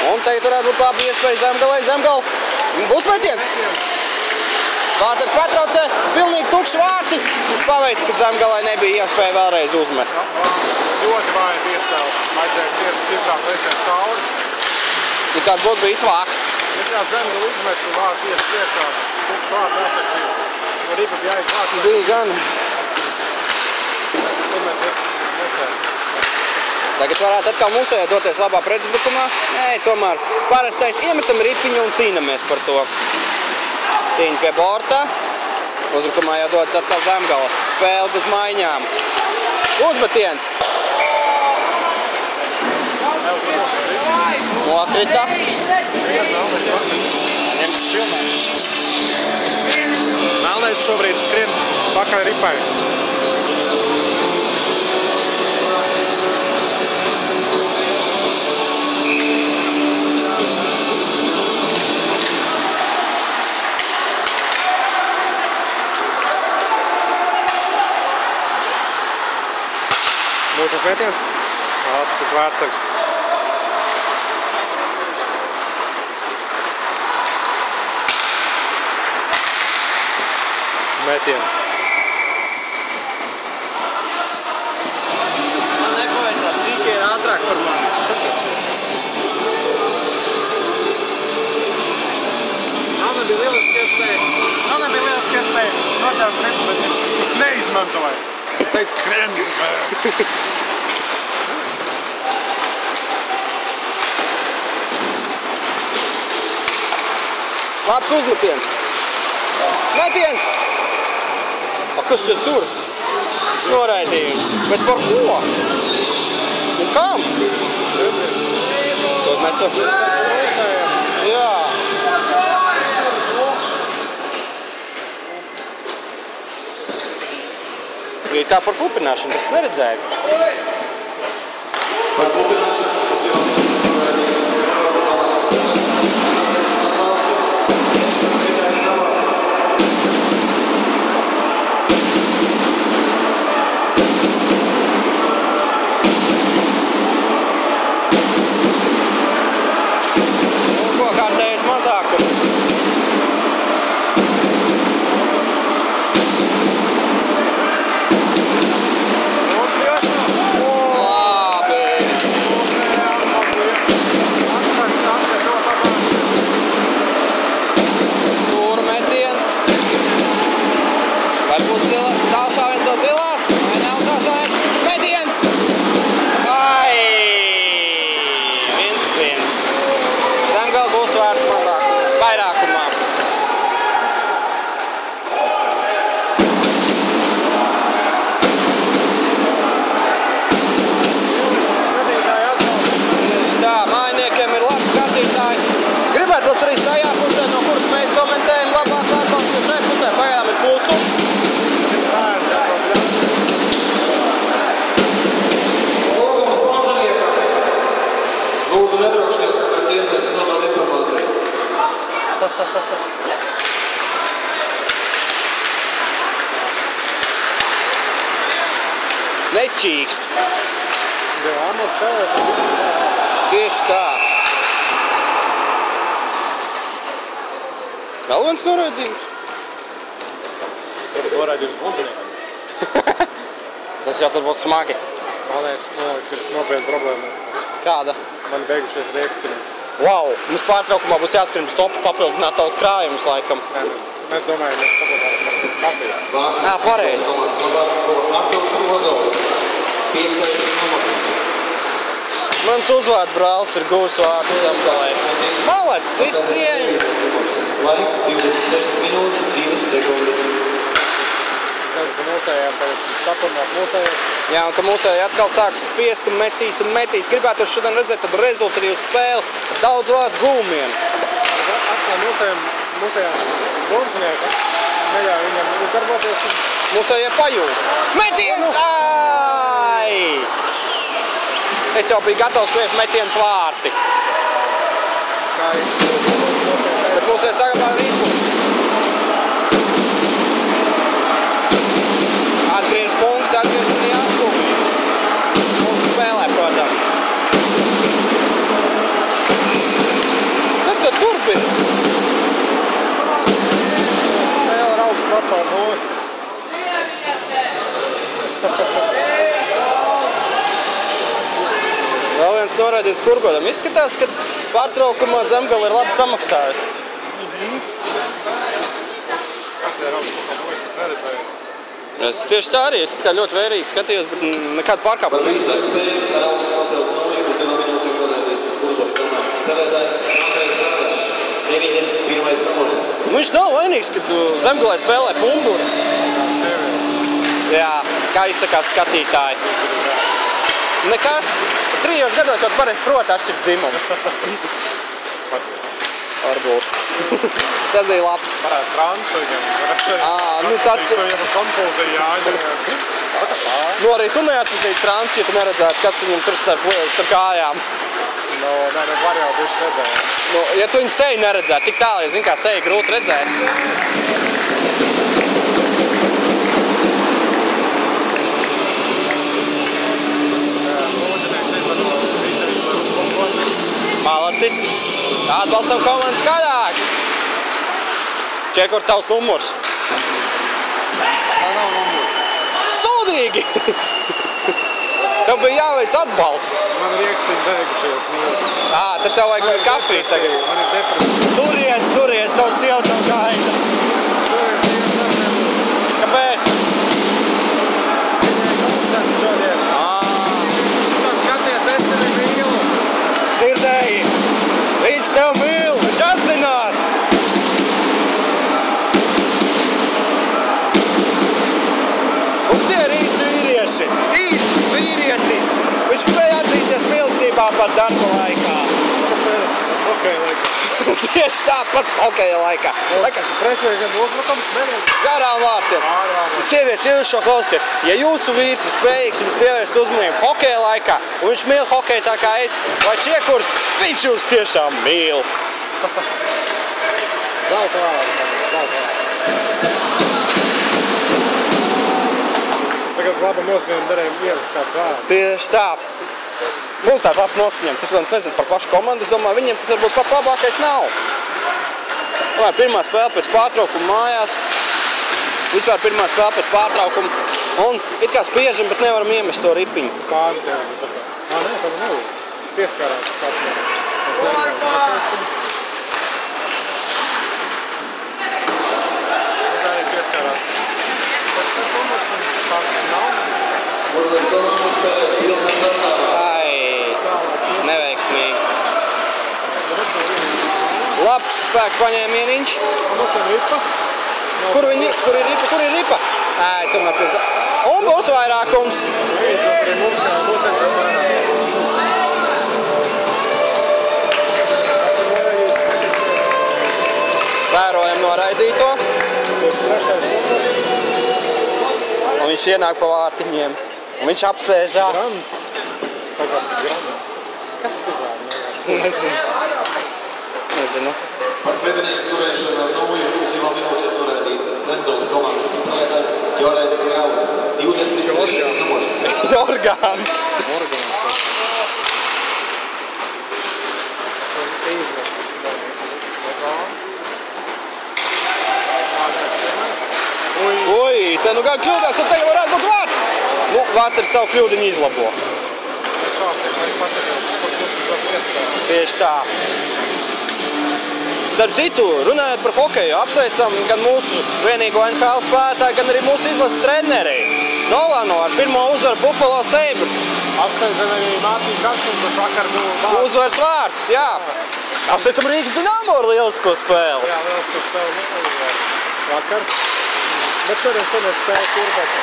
Un tagad varētu būt labi iespēja Zemgalei. Zemgal, būs metiens? Vācars patraucē, pilnīgi tukši vārti. Mums paveicis, ka Zemgalē nebija iespēja vēlreiz uzmest. Ļoti vāja piespēle. Vajadzēja stiprāk lēsiet cauri. Ja tad būtu bijis vāks. Ja tā Zemgala uzmest un vārti ies priekšā, tukši vārti asakstīja. Un ripa bija aizvārts. Bija gan. Tur mēs nesējam. Tagad varētu atkal musējā doties labā pretuzbrukumā. Nē, tomēr parastais iemetam ripiņu un cīnamies par to. Cīņa pie borta. Uzbrukumā jau dodas atkal Zemgala. Spēle bez maiņām. Uzmetiens. Nokrita. Melnais šobrīd skrien pakaļ ripai. Mūsu metiens. Atsat vērtsargs. Metiens. Man nepaveicās, Rīkie ir ātrāk par mani. Anna bija lieliski iespēja nošākt ripu, bet viņš neizmantoja. Teic, skrien. Labs uzmetiens. Metiens! A, kas ir tur? Noraidījums. Bet par ko? Un kam? Tad mēs to... Jā. Bija kā par klupināšanu, bet es neredzēju. Par klupināšanu uzdevām noraidījums Korvatu komandas. Andrejs Mazlauskas, 16. numurs. Un ko kārtējais mazākums? Tālšāviens no zilās, vai nav tālšāviens? Metiens! Ai! 1-1. Zemgala būs vērts mazāk, vairākumā. Tieši tā, mājiniekiem ir labi skatītāji. Gribētos arī šajā pusē, no kuras mēs komentējam labāk atbalstu, jo šai pusē pagaidām ir klusums. Lūgums sponzorniekam. Lūdzu netraukšķiet, kamēr tiesnesis nodod informāciju. Nečīkst. Jā, mums spēlēs. Tieši tā. Vēl viens noraidījums. Noraidījums bundziniekam. Tas jau tur būtu smagi. Malēs, ir nopietna problēma. Kāda? Man beigušies riekstini. Wow! Mums pārtraukumā būs jāskrien stopu papildināt tavus krājumus, laikam. Nē, mēs domājam, mēs papildāsim ar kafiju. Jā, pareizi. Komandas labāk Artūrs Rozovs, 5. numurs. Mans uzvārdu brālis ir gūs vārdu Zemgalē. Malets, viss cieņi! Laiks 26 minūtes, 2 sekundes. Mēs ka mūsējām tagad stapumās mūsējās. Jā, un ka mūsēji atkal sāks spiest un metīs un metīs. Gribētu šodien redzēt tādu rezultatīvu spēli ar daudz vārdu gūmiem. Atkal mūsējām bundzinieki neļauj viņam uzdarboties. Mūsējie pajūt. Metiens! Ai! Es jau biju gatavs priekš metiens vārti. Bet mūsējie saglabāja ripu. Atgriež punkts, atgriež arī asumi. Mūsu spēlē, protams. Kas tad tur bija? Spēle ar pacēl nulli. Vēl viens noraidījums Kurgodam. Izskatās, ka pārtraukumā Zemgale ir labi samaksājis. Es tieši tā arī, es kā ļoti vērīgi skatījos, bet nekādu pārkāpumu. Par spēli ar augstu pacelt nulli uz 2 minūtēm noraidīts Kurgota komandas spēlētājs Andrejs Radašs, 91. numurs. Viņš nav vainīgs, kad Zemgalē spēlē pumburu. Jā, kā izsakās skatītāji. Nekas. 3 gados jau pareizi prot atšķirt dzimumu. Varbūt. Tas ir labs. Varētu transu viņam. Nu tad... Viņš to jau konfūzija jāņem. Nu arī tu neatpazīti transu, ja tu neredzētu, kas viņam tur starp kājām. Nu, nē, var jau bišķi redzēt. Nu, ja tu viņu seju neredzētu, tik tālu, ja zini, kā seju grūti redzēt. Malacis. Atbalstam komandu skaļāk. Čekor tavs numurs. Tā nav numurs. Sūdīgi! Tev bija jāveic atbalsts. Man riekstiņi beigušies. Tad tev vajag kafiju tagad. Man ir depresija. Turies, tavs sieva tev gaida. Šodien sievas tam nebūs. Kāpēc? Viņai koncerts šodien. Šitā skaties, es tevi mīlu. Dzirdēji? Viņš tev mīl, viņš atzinās. Un tie ir īsti vīrieši. Īsti vīrietis. Viņš spēja atzīties mīlestībā pat darba laikā. Hokeja laikā. Tieši tāpat hokeja laikā. Pretvēžiem uzbrukums neviens. Garām vārtiem. Sievietes, ja jūs šo klausiet, ja jūsu vīrs ir spējīgs jums pievērst uzmanību hokeja laikā, un viņš mīl hokeju tā kā es, vai Čiekurs, viņš jūs tiešām mīl. Zelta vārdi. Tagad labi noskaņojam darējam ierast kāds vārds. Tieši tā. Mums tāds labs noskaņojums. Es, protams, nezinu par pašu komandu. Es domāju, viņiem tas varbūt pats labākais nav. Pirmā spēle pēc pārtraukuma mājās. Vispār pirmā spēle pēc pārtraukuma. Un it kā spiežam, bet nevaram iemest to ripiņu. Pāri tev. Nē, tam nav. Pieskārās kāds man. Tā arī pieskārās. Tas numurs un pāri nav. Kurgota komandas spēlē pilnā sastāvā. Neveiksmīgi. Labs spēku paņēmieniņš. Mums ir ripa. Kur ir ripa? Tomēr pēc... Un būs vairākums. Vērojam noraidīto. Un viņš ienāk pa vārtiņiem. Un viņš apsēžās. Grants. Tagad grants. Kas uzvārdi? Nezinu. Par pretinieku turēšanu ar nulli uz 2 minūtēm noraidīts Zemgales komandas spēlētājs Ģorēns Rauds, 23. numurs. Orgāns. Ui, te nu gan kļūdās, un tagad varētu būt vārds. Nu, vārds ar savu kļūdiņu izlabo. Tieši tā. Starp citu, runājot par hokeju, apsveicam gan mūsu vienīgo NHL spēlētāju, gan arī mūsu izlases treneri. Nolano ar pirmo uzvaru Buffalo Sabres. Apsveicam arī Mārtiņu Karsunu, kurš vakar bija Uzvaras vārds, jā. Apsveicam Rīgas Dinamo ar lielisko spēli. Jā, lielisko spēli vakar. Bet šodien spēle Kurgats.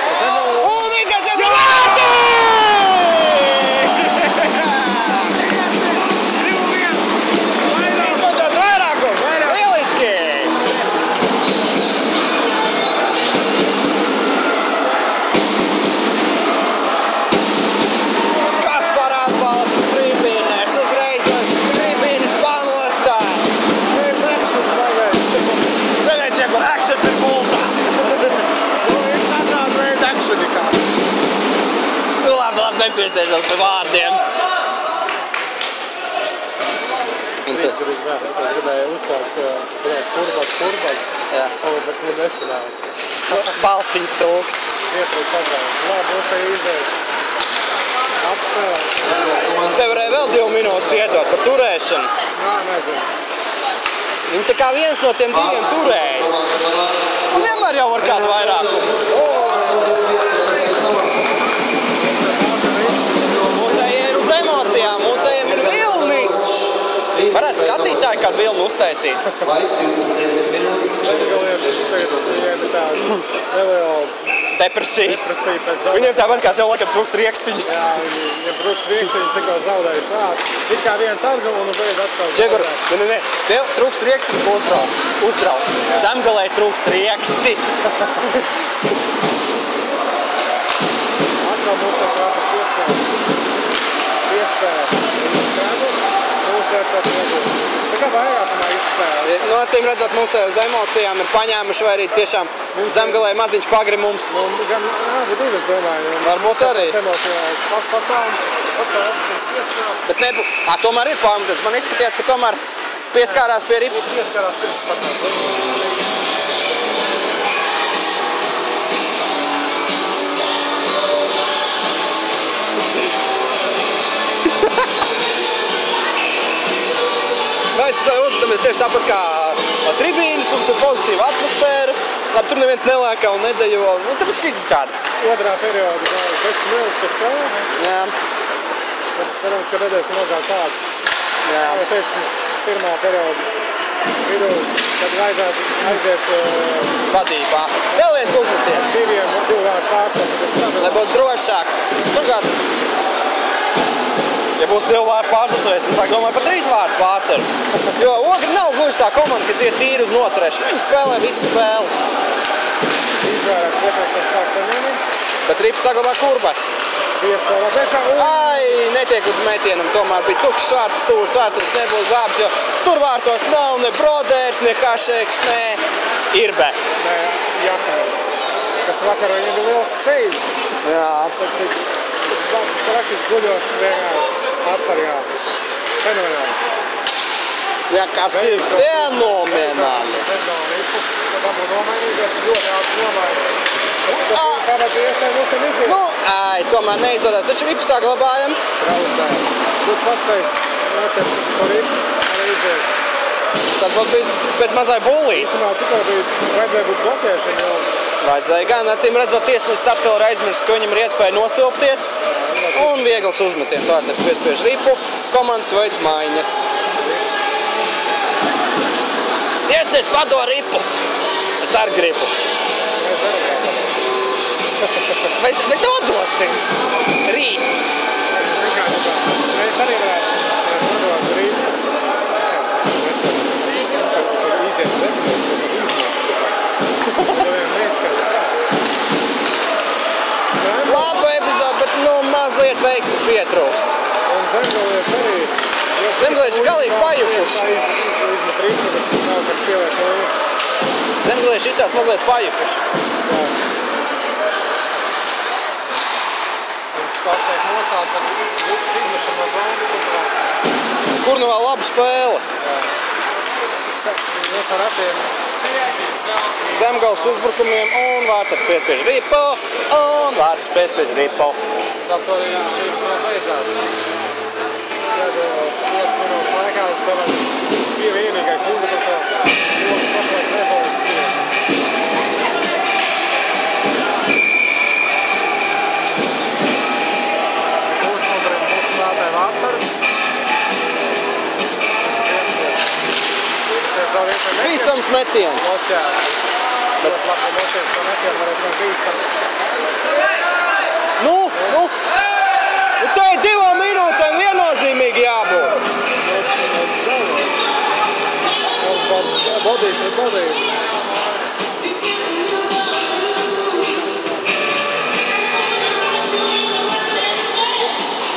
Un izgāsim vārdi! Izmantots vairākums! Lieliski! Kas par atbalstu trībīnēs? Uzreiz trībīnes pamostās! Tagad šeit par actions ir pultā! Labi, nepiesēžot pie vārdiem. Trīsgadīgi vēl. Es gribēju uzsākt kurbats, bet nesanāca. Balstiņas trūkst. Iepriekš sabraukt. Labi, mums izvērt. Apspēlēt. Te varēja vēl 2 minūtes iedot par turēšanu. Nā, nezinu. Viņi tā kā viens no tiem 2 turēja. Un vienmēr jau var kādu vairāk. Mūsējiem ir uz emocijām, mūsējiem ir vilnis. Varētu skatītāji kādu vilnu uztaisīt. Depresija. Viņiem tāpat kā tev laikam trūkst riekstiņi. Jā, viņiem trūkst riekstiņi, tikko zaudējuši vārdu. Ir kā viens atgal un uzreiz atkal Džegur, ne. Tev trūkst riekstiņi, ko uzbrauc. Zemgalē trūkst rieksti. Atkal mums ir kāda piespēja. Mums ir tas nebūs. Tā kā vairākumā izspēja. No acīm redzot, mums uz emocijām ir paņēmuši vai arī tiešām Zemgalē maziņš pagrimums. Gan abi divi, es domāju. Varbūt arī. Emocijās pats sauns, pats piespēja. Bet tomēr ir pamats. Man izskatījās, ka tomēr pieskārās pie ripas. Pieskārās pirms sakās. Mēs uzvedamies tieši tāpat kā tribīnes, mums ir pozitīva atmosfēra. Labi, tur neviens nelēkā un nedejo. Tāpēc tāda. Otrā perioda, 10 minūtes, kas spēlē. Jā. Cerams, ka redzēsim nogāt tāds. Jā. Es teicu, pirmā perioda vidū, kad vajadzētu aiziet Vadībā. Vēl viens uzmetiens. 2 vārdu pārsvaru. Lai būtu drošāk. Turklāt, ja būs 2 vārdu pārsvaru, es sāk domāt par 3 vārdu pārsvaru. Jo Ogri nav gluži tā komanda, kas iet tīri uz noturēšanu. Viņi spēlē visu spēli. Izvērās iepriekšā starteniem. Bet ripa saglabā kurbats. Piespēlē priekšā. Ai, netiek līdz metienam. Tomēr bija tukšs vārds stūrs. Vārds nebūtu glābs, jo tur vārtos nav ne Brodērs, ne Kašeks, ne Irbe. Nē, Jakavs. Kas vakar viņam bija liels ceļš. Jā. Praktiski guļošs vienkārši atsargā. Fenomenāli. Jā, kas ir fenomenāli. Tad abu nomainīties, ļoti ātri nomainīt. Kādā bija iespēja mums ir iziet? Tomēr neizdodas. Taču ripu saglabājam. Braucēji. Būtu paspējis noķert to ripu, arī iziet. Tad būtu bijis bez mazai bullītes. Tikai vajadzēja būt bloķēšana jau. Vajadzēja gan, acīm redzot, tiesnesis atkal ir aizmirst, ka viņam ir iespēja nosilpties. Un viegls uzmetiens. Vārdsargs piespiež ripu. Komandas veids maiņas. Tiesnesis padod ripu. Es arī gribu. Mēs tev atdosim. Rīt. Mēs arī varētu padot rīt. Tur iziet definēs, mēs tam izmēs. Labu epizodu, bet mazliet veiksmes pietrūkst. Un zemgalieši arī. Zemgalieši galīgi pajukuši. Izmet ripu, bet nav kas pieliek nulli. Zemgalieši izstās mazliet pajukuši. Jā. Pašlaik nocās ar ripas izmešanu no zonas, Kur nu vēl laba spēle? Mēs ar atiem. Zemgals uzbrukumiem un Vārtsargs piespiež ripu. Un Vārtsargs piespiež ripu. tā to arī šī vēl beidzās. Tad 5 minūtes laikā es domāju, bija vienīgais līdzeklis, jo pašlaik nežēlis skrien. Bīstams metiens. Loķēs. Ļoti labi loķēs to metienu, varēs nav bīstams. Nu, te 2 minūtēm viennozīmīgi jābūt. Bodīs pret bodību.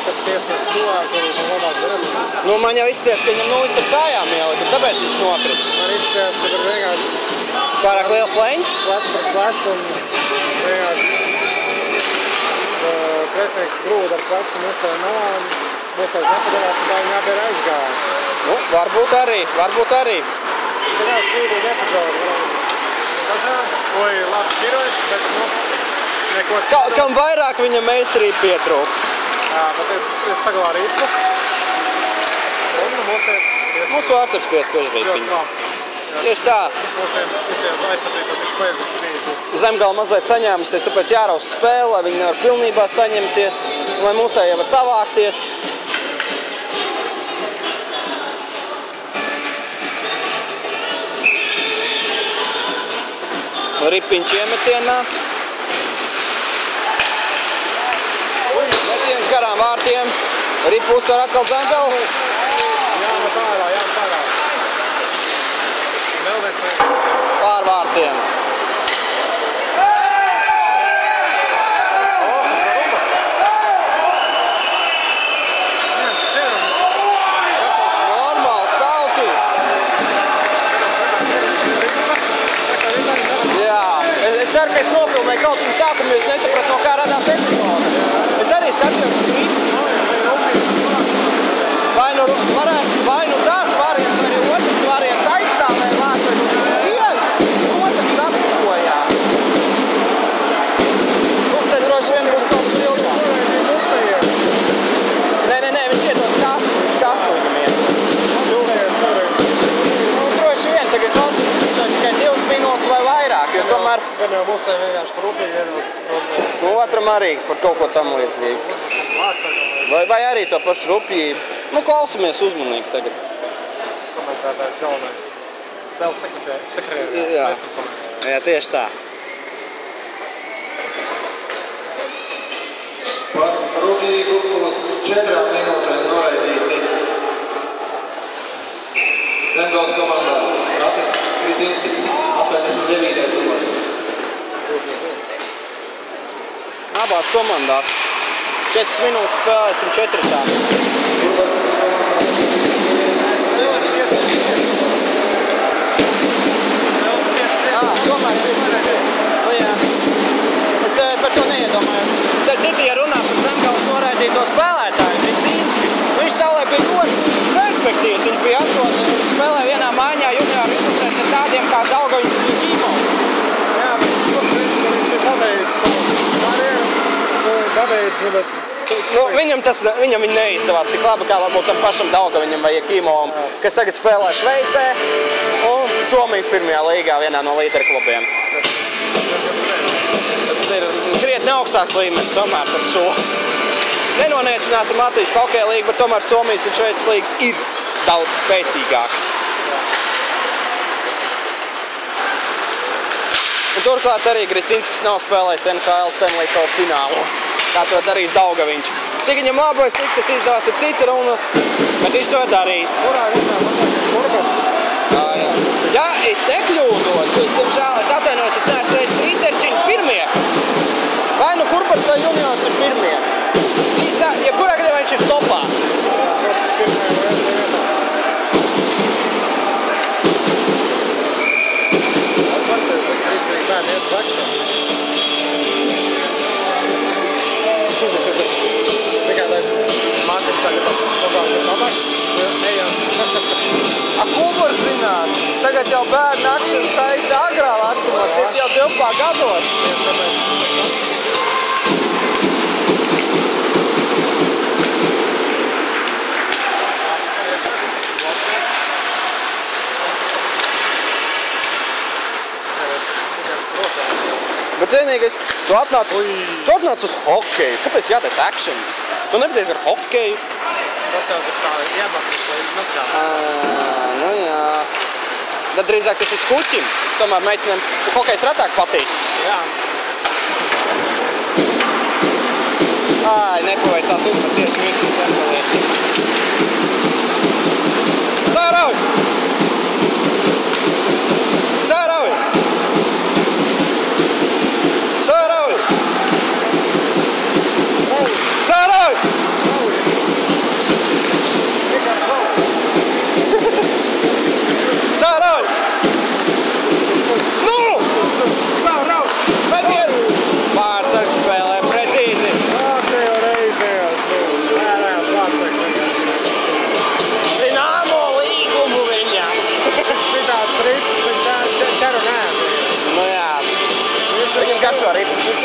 Tad piesniedz stulāk, kur labāk grib. Nu, man jau izskatījās, ka viņam nulis ar kājām ielika, tāpēc viņš nokrita. Man izskatījās, ka tur vienkārši Pārāk liels leņķis. plec par plec un vienkārši pretinieks grūda ar plecu musē malā un musēs nepadarās, un tā viņa abi ir aizgāja. Nu, varbūt arī. Varētu slīdīt epizodi. Oi, labs ķirojs, bet, nu, neko citu. Kam vairāk viņa meistarība pietrūk? Jā, bet es saglā rīpu. Un musē... Mūsu vārstars piespiež rīpiņu. Tieši tā. Musēm izdienu aizsardzīt, ka viņš paieguši brīdi. Zemgala mazliet saņēmusies, tāpēc jārausta spēle, lai viņi nevar pilnībā saņemties, lai musēji var savākties. Ripiņš iemetienā. Metiens garām vārtiem. Ripu uztver atkal Zemgala. Jāmet ārā. Vēl viens Pār vārtiem. Normāls pelti. Jā, es ceru, ka es nofilmēju kaut un sākumu, jo es nesapratu, no kā radās epizode. Es arī skatījos uz rīpu. Vai nu tāds variants, vai arī otrs variants aizstāvē vārtu, viens otrs apsikojās. Nu, te droši vien būs kaut kas ilgāk. Nē, viņš iedod kasku, viņš kasku viņam iedod. Nu, droši vien, tagad klausīs tikai 2 minūtes vai vairāk, jo tomēr... Gan jau musē vienkārši par rūpīgi ienos. Nu, otram arī par kaut ko tam līdzīgu. Vai arī to pašu rupjību. Nu, klausamies uzmanīgi tagad. Komentētājs galvenais. Spēles sekretārijas. Jā. Jā, tieši tā. Par rūpīgu uz 4 minūtēm noraidīti Zemgales komandā. Ratis Krizinskis, 89. numurs. Abās komandās. 4 minūtes spēlēsim 4. Tomēr piespēlēties. Nu jā. Es par to neiedomājos. Starp citu, ja runā par Zemgales noraidīto spēlētāju, Krizinski, viņš savulaik bija ļoti perspektīvs. Viņš bija viņš spēlēja vienā maiņā junioru izlasēs ar tādiem kā Daugaviņš un Kīmovs. Jā, bet viņš ir pabeidzis savu karjeru. Pabeidzis, bet... Nu, viņam viņa neizdevās tik labi, kā varbūt tam pašam Daugaviņam vai Jakimovam, kas tagad spēlē Šveicē un Somijas pirmajā līgā vienā no līderklubiem. Tas ir krietni augstāks līmenis tomēr par šo. Nenoniecināsim Latvijas hokeja līgu, bet tomēr Somijas un Šveices līgas ir daudz spēcīgākas. Un turklāt arī Krizinskis nav spēlējis NHL Stanley Cup finālos, kā to darījis Daugaviņš. Cik viņam labi vai slikti tas izdevās ir cita runa, bet viņš to ir darījis. Kurā vietā mazāk ir Kurbats? Ja es nekļūdos, jo es, diemžēl, es atvainojos, es neesmu redzis researchiņu pirmie. Vai nu Kurbats vai juniors ir pirmie. Jebkurā gadījumā viņš ir topā. Ko var zināt? Tagad jau bērni akšanas taisa agrā vecumā, cits jau 12 gados. Bet vienīgais, tu atnāc uz hokeju. Kāpēc jātais actions? Tu nebediet ar hokeju? Tas jau ir tā iemesls, lai nokļāvās. Nu jā. Tad drīzāk tas ir skuķim. Tomēr meitenēm hokejs retāk patīk. Jā. Ai, nepaveicās uzmet tieši visu Zemgalieti. Sārauj! Sārauj! Sārauj! Sārauj! Sārauj! Nu! Metiens! Pārsargs spēlē precīzi.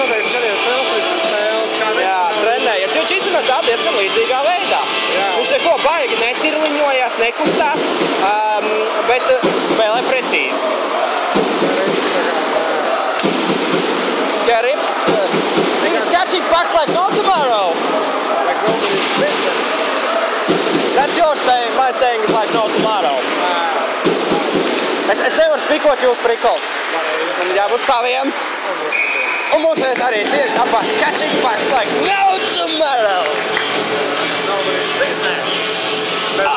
noteikti skaties spēles, kā ne? Jā, trenējies, jo Čīsumēs tā diezgan līdzīgā veidā. Jā. Viņš neko baigi netirliņojās, nekustās, bet spēlē precīzi. Rips, he's catching pucks like no tomorrow. Like nobody's business. That's your saying, my saying is like no tomorrow. Es nevaru spikot jūs prikols. Man jābūt saviem. Un mūsēs arī tieši tāpat catching pucks like no tomorrow. Nobody's business. Bet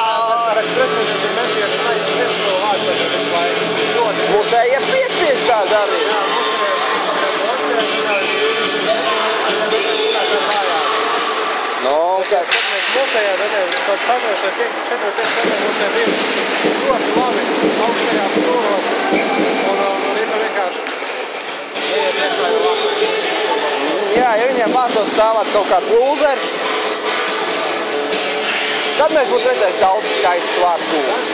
pretmētiem bija metieni taisa virsū vārdsēļ visu laiku. Mūsējie piespiež tā darīt. Jā, No, kas? Skatāmies mūsējā nedēļ, tad sākos ar 4-5 spēlēm mūsējā bija ļoti labi augšējās stūros un Rīpa vienkārši ieiet iekšā jau vārtos. Jā, ja viņiem vārtos stāvāt kaut kāds lūzers, tad mēs būtu redzējuši daudz skaistus vārtus gūmus.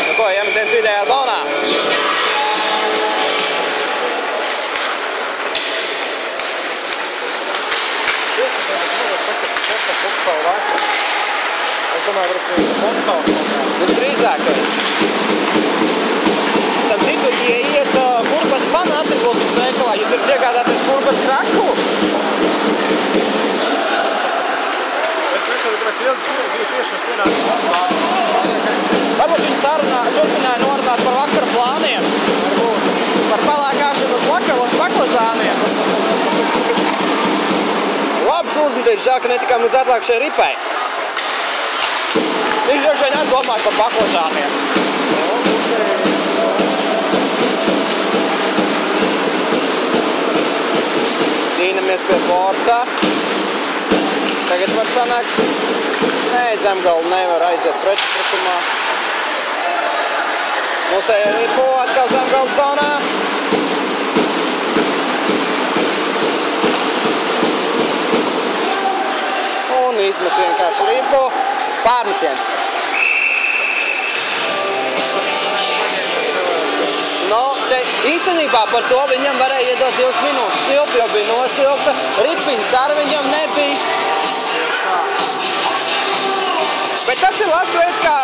Nu ko, iemetiems vidējā zonā. Es domāju, varbūt Monsaut. Visdrīzākais. Starp citu, ieiet Kurbata fanu atribūtikas veikalā. Jūs varat iegādāties Kurbata kraklu. Es nesaku, ka bija tieši uz vienā Monsaut. Varbūt viņi turpināja norunāt par vakara plāniem. Varbūt par palākāšanu uz baklažāniem. Labs uzmetības, žēl, ka netikām līdz atlākšai Ripai. Viņš droši vien domāja par baklažāniem. Cīnamies pie borta. Tagad var sanākt. Nē, Zemgala nevar aiziet pretpretumā. Mūsēja Ripo atkal Zemgalas zonā. Un izmet vienkārši Ripo. Pārmetiens. No, te īstenībā par to viņam varēja iedot 2 minūtes silpi, jo bija nosilta. Ripiņas ar viņam nebija. Bet tas ir labs veids, kā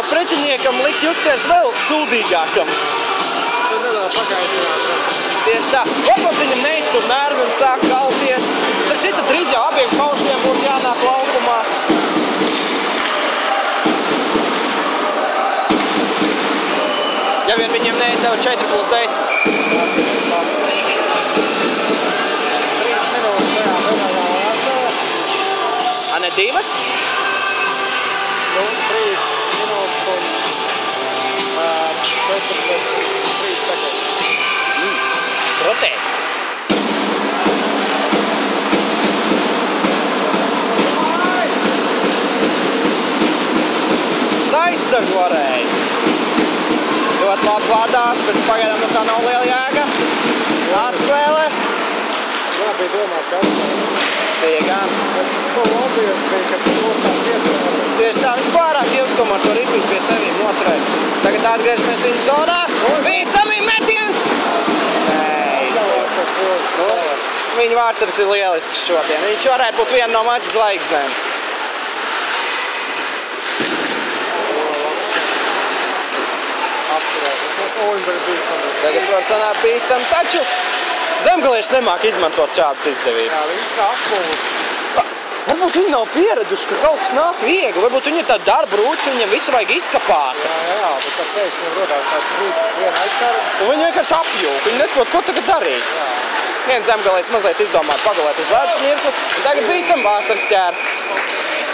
pretiniekam likt justies vēl sūdīgākam. Tas nedaudz pagaidināt. Tieši tā. Varbūt viņam neiztur nervi un sāk galties. Starp citu, drīz jau abiem kaušļiem būtu jānāk laukumā. Ja vien viņiem neiedeva 4+10. 3 minūtes šajā pēdējā jāspēlē. A ne 2? Nu, 3 minūtes un 3 sekundes. Rotē. Aizsargu varēja. Ļoti labi vadās, bet pagaidām no tā nav liela jēga. Atspēle. Jā, bija domāts atspēle. Bija gan. Bet so obvious bija, ka tu būs tā piespēlē. Tieši tā, viņš pārāk ilgi tomēr to ripiņu pie sevīm noturēja. Tagad atgriežamies viņa zonā. Bīstamī metiens! Viņa vārdsargs ir lielisks šodien. Viņš varētu būt viena no mača zvaigznēm. Tagad var sanākt bīstam, taču zemgalieši nemāk izmantot šādas izdevības. Jā, viņš kā apmūs. Varbūt viņi nav pieraduši, ka kaut kas nāk viegli. Varbūt viņi ir tādi darba rūķi, ka viņiem visu vajag izkapāt. Jā, bet tā pēc viņam rodās tā 3-1 aizsarga. Un viņi vienkārši apjūk. Viņi nespot, ko tagad darīt. Viens zemgalietis mazliet izdomāt pagulēt uz vēdus mirkli. Un tagad bīstam vārdsargs ķēra.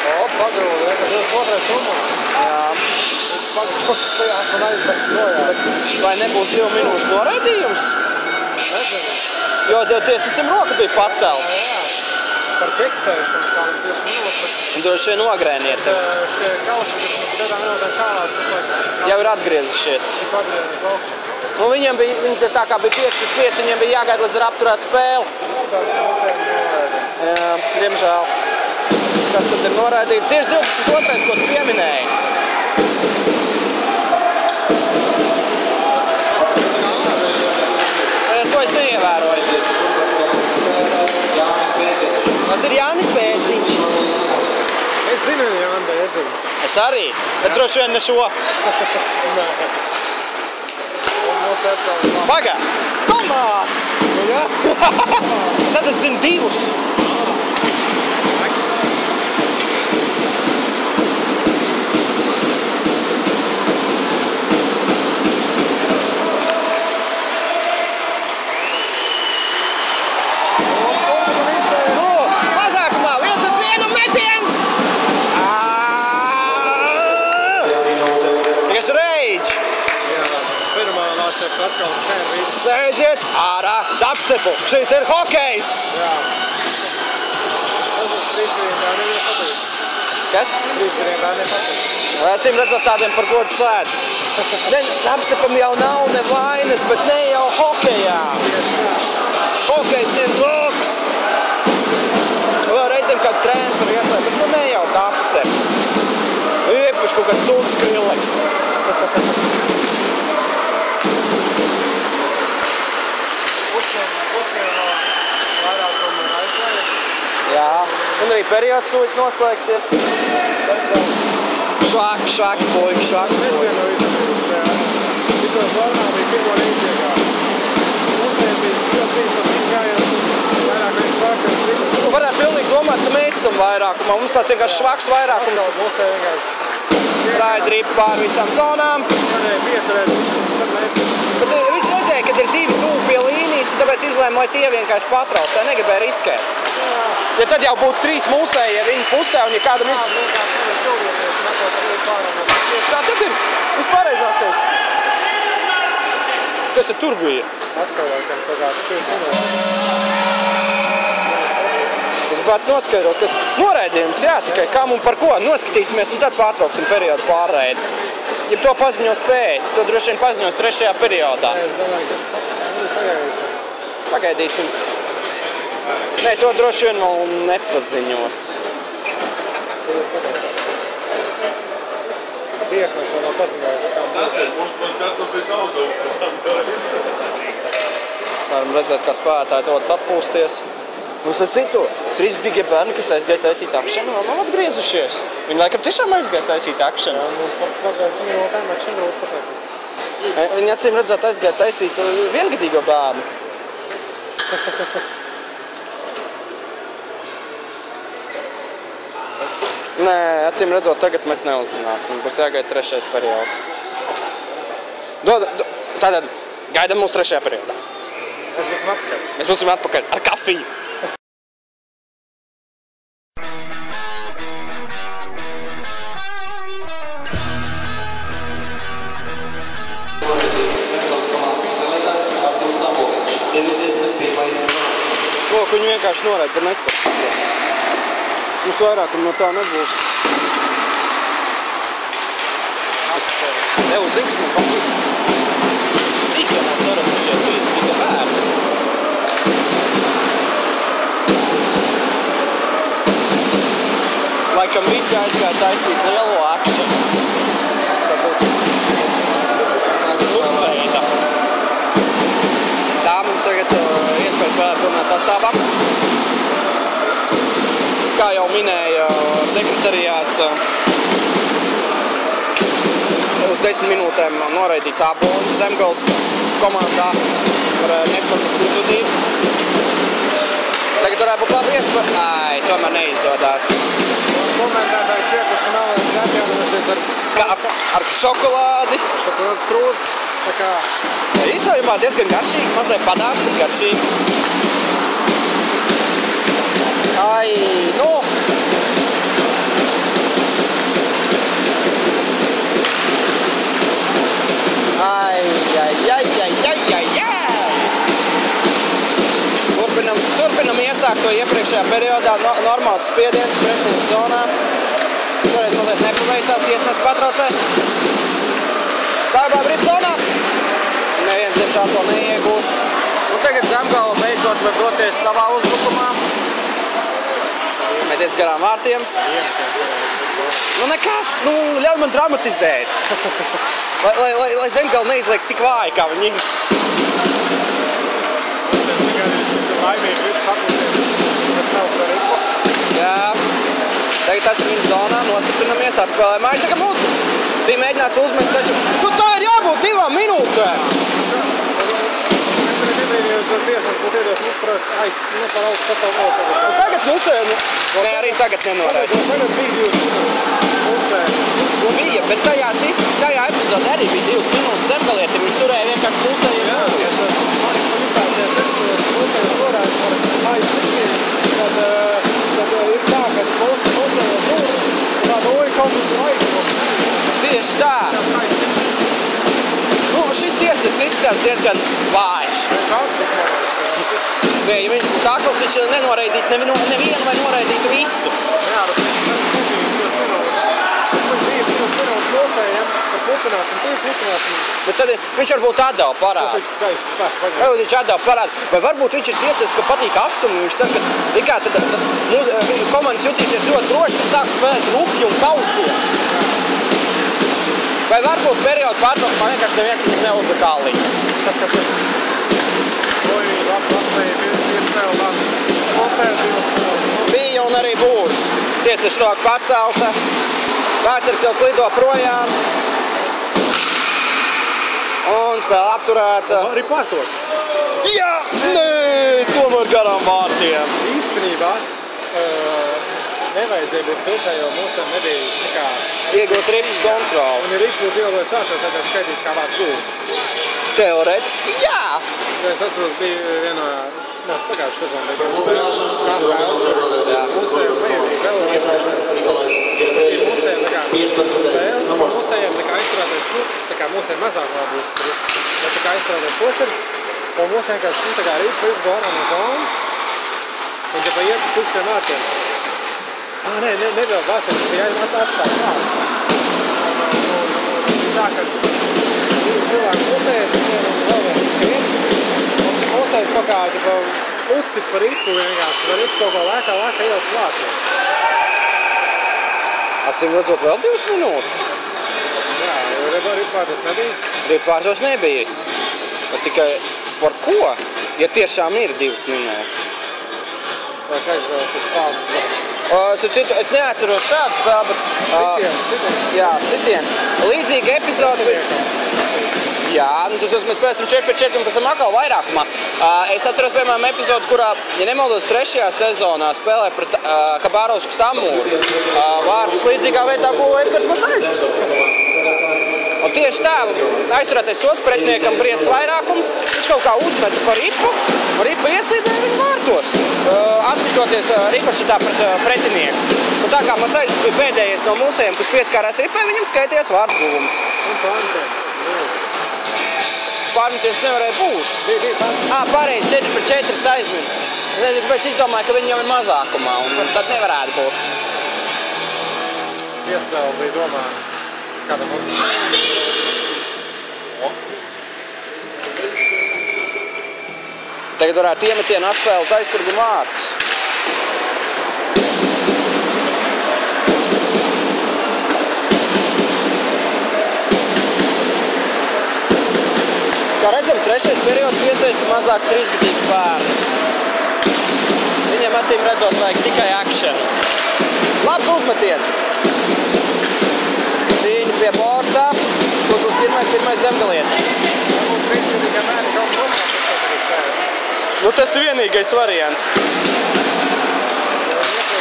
Pagulēt, ka 22. numurs. Jā. Pagulējās un aizbērt projās. Vai nebūs 2 minūšu noraidījums? Nezinu. Jo tiesnesim roka bija pacelta. Jā. Par fiksēšanu kādam 5 minūtes. Un droši vien nogrēniet. Šie kauši, kas mums kādā minūtē kālās, jau ir atgriezušies. Atgriezušies laukumā. Nu, viņiem bija, tā kā bija 5-5, viņiem bija jāgaida līdz ar apturētu spēli. Izskatās, ka mums ir noraidījums. Jā, diemžēl. Kas tad ir noraidīts? Tieši 22. ko tu pieminēji. To es Es arī, bet droši vien ne šo. Pagā! Tomāts! Tad es zinu divus. Sēdziet ārā, apstepu! Šis ir hokejs! Jā. Tas ir trīsviriem bērniem nepatīk. Kas? Trīsviriem bērniem patīk. Acīm redzot, tādiem par godu slēdz. Apstepam jau nav nevainas, bet ne jau hokejā. Hokejs ir loks! Vēl reizēm kādu trēns var ieslēgt, bet ne jau apstep. Iepaši kaut kāds sūds Skrillex. Jā, un arī periods tūlīt noslēgsies. Švaki, puiki, švaki, puiki. Šitos varnā bija pirmo reizi iegā. Mūsējiem bija ļoti bīstam izgājies un vairāk reiz pārkās. Varētu pilnīgi domāt, ka mēs esam vairākumā. Mums tāds vienkārši švaks vairākums. Mūsējiem vienkārši Rāja dripi pār visām zonām. varēja pieturēt visu, tad mēs... Bet viņš redzēja, kad ir divi tuvu pie līnijas, un tāpēc izlēma, lai tie vienkārši patraucē, negribēja riskēt. Ja tad jau būtu trīs mūsēji, ja viņi pusē, un ja kādam Tā tas ir vispareizākais. Kas ir tur bija? Atkal laikam kaut kāds 5 minūtes. Es gribētu noskaidrot, ka noraidījums, jā, tikai kam un par ko. Noskatīsimies un tad pārtrauksim periodu pārraidi. Ja to paziņos pēc, to droši vien paziņos 3. periodā. Es domāju, ka pagaidīsim. Pagaidīsim. Nē, to droši vien vēl nepaziņos. Tiesneši vēl nav paziņojuši, kam Varam redzēt, kā spēlētāji dodas atpūsties. Un ar citu, 3-gadīgie bērni, kas aizgāja taisīt akšanu, vēl nav atgriezušies. Viņi laikam tiešām aizgāja taisīt akšanu. pagājas minūtēm akšanu grūti sataisīt. Viņi acīm redzēt aizgāja taisīt 1-gadīgo bērnu. Nē, acīm redzot, tagad mēs neuzzināsim. Būs jāgaida 3. periods. Tātad gaidam mūsu 3. periodā. Mēs būsim atpakaļ. Mēs būsim atpakaļ ar kafiju. Lūk, viņi vienkārši noraida par nespēju. Mums vairākam no tā nebūs. Tev zingsni patīk. Sīkā nav saradušies, tu iztika bērni. Laikam visi aizgāja taisīt lielo akšanu. Turpēta. Tā mums tagad iespēja spēlēt pilnā sastāvā. Kā jau minēja sekretariāts, uz 10 minūtēm noraidīts Āboliņš Zemgales komandā par nesportisku uzvedību. Tagad varētu būt labi iespēja. Ai, tomēr neizdodas. Komentētāji četvirtfinālēs atjaunojušies ar šokolādi. šokolādes krūzi. Tā kā Īsojumā diezgan garšīgi, mazliet padāk, bet garšīgi. Ai, nu! Turpinam iesākt to iepriekšējā periodā, normāls spiediens pretinieka zonā. Šoreiz mazliet nepaveicās, tiesnesis patraucē. Cārbā brīd zonā. Neviens, diemžēl, to neiegūst. Un tagad Zemgale beidzot var doties savā uzbrukumā. Metiens garām vārtiem. Nu nekas, ļauj man dramatizēt. lai Zemgale neizlieks tik vāji, kā viņi ir. laimīgi gribas atpūsties pēc nav starību. Jā. Tagad esam viņa zonā, nostiprinamies, atspēlē mājas, saka, mums bija mēģināts uzmest, taču, nu tā ir jābūt 2 minūtēm. Es arī nebrīnījos ar tiesas, būtu iedos mums par augstu pasauli vēl. Tagad musē, ne, arī tagad nenorēd. Tagad bija 2 minūtes. Musē. Bija, bet tajā epizodē arī bija 2 minūtes Zemgalietim, viņš turēja vienkārši musēju. Jā, ja tad visās musējas norājas par mājas likiem, tad ir tā, ka musēja tur, tā doja kaut kas aizsakot. Tieši tā. Nu, šis tiesas izskatās diezgan vājš. Nē, ja viņš būtu akls, viņš nenoraidītu nevienu vai noraidītu visus. Jā, bet bija 2 minūtes nosējiem par plutināšanu. Bet tad viņš varbūt atdeva parādu. Varbūt viņš atdeva parādu. Vai varbūt viņš ir tiesas, ka patīk asumi. Viņš cer, ka, zin kā, tad komandas jutīsies ļoti droši un sāk spēlēt rupju un kausies. Vai varbūt periodu pārtraukumā vienkārši neviens viņam neuzlika āliņu. Bija un arī būs. Tiesneša roka pacelta. Vārtsargs jau slido projām. Un spēle apturēta. Arī pārtos. Jā! Nē! Tomēr garām vārtiem. Īstenībā nevajadzēja būt siltai, jo mums nebija tā kā... Iegūt rips kontroli. Un ja rips būtu iegots vārtos, tad skaitīt kā vārds gūs. Teoretiski, jā! Es atceros, bija vienā... Pagājušajā sezonā bija musējiem aizturētais, musējiem mazāk vēl būs, bet aizturētais tos ir, un mums vienkārši šī rīt pēc garā no zonas, un ja pa iet uz tukšiem vārtiem. Nevēl vārds, bija atstāts vārds. Un tā, ka 2 cilvēki musējas, un vēl viens skrien, musējas kaut kādu uzcip par ripu vienkārši, var ripu kaut ko lēkā ielas vārtos. Asim redzot vēl 2 minūtes. Jā, jo ripvārtos nebija. Ripvārtos nebija. Bet tikai par ko? Ja tiešām ir 2 minūtes. Vai aizvēlas uz stāstu? Es neatceros šādu spēli, bet... Sitiens. Jā, sitiens. Līdzīga epizode... Jā, nu tas mēs spēlēsim 4-4 un pēc tam atkal vairākumā. Es atceros, piemēram, epizodu, kurā, ja nemaldos, 3. sezonā spēlē pret Habārovsku Samūru. Vārdus līdzīgā veidā guva Edgars Masaļskis. Un tieši tā, aizturētais sots pretiniekam briest vairākums, viņš kaut kā uzmeta par ripu, un ripa iesīdēja viņu vārtos, atcitoties rikošitā pret pretinieku. Un tā kā Masaļskis bija pēdējais no mūsējiem, kas pieskārās ripai, viņam skaitījās vārdu guvums. Un pārmetens. Pārmetens nevarēja būt. Pareizi, 4-4 aizmins. Bet es domāju, ka viņi jau ir mazākumā, un tad nevarētu būt. Iespēle bija domā, kādam uzmanību. Tagad varētu iemetienu atspēles aizsargu vārtus. Kā redzam, 3. periods piesaista mazāk 3-gadīgus bērnus. Viņiem acīm redzot vajag tikai akšanu. Labs uzmetiens. Cīņa pie borta. Kurš būs pirmais Zemgalietis. Nu, tas ir vienīgais variants.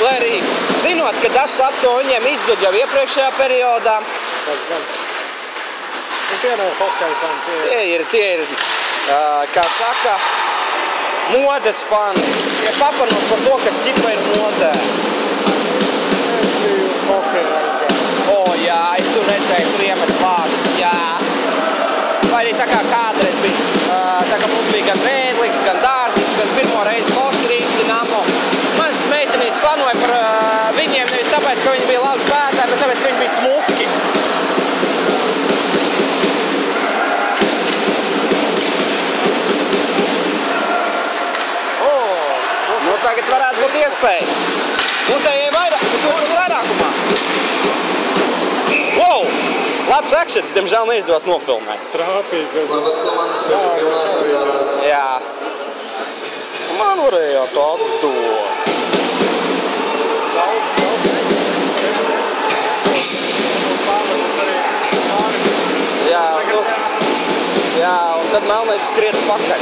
Lai arī, zinot, ka dažs labs no viņiem izzud jau iepriekšējā periodā. Tie nav hokeja fani. Tie ir, kā saka, modes fani. Tie papanos par to, kas ķipa ir modē. Es biju uz hokeja aizgāju. Jā, es tur redzēju, tur iemet vārdus, jā. Vai arī tā kā kādreiz bija, tā kā mums bija gan Vēdliks, gan Dārziņš, gan pirmo reizi Rīgas Dinamo. Mazas meitenītes fanoja par viņiem nevis tāpēc, ka viņi bija labi spēlētāji, bet tāpēc, ka viņi bija smuki. Nu, tagad varētu būt iespēja. Musējai vairākumā. Wow! Labs akšens, diemžēl neizdevās nofilmēt. Trāpīgi. Labat komandas spēlē pilnās uzspēlēt. Jā. Man varēja tā dot. Jā, un tad melnais skriet pakaļ.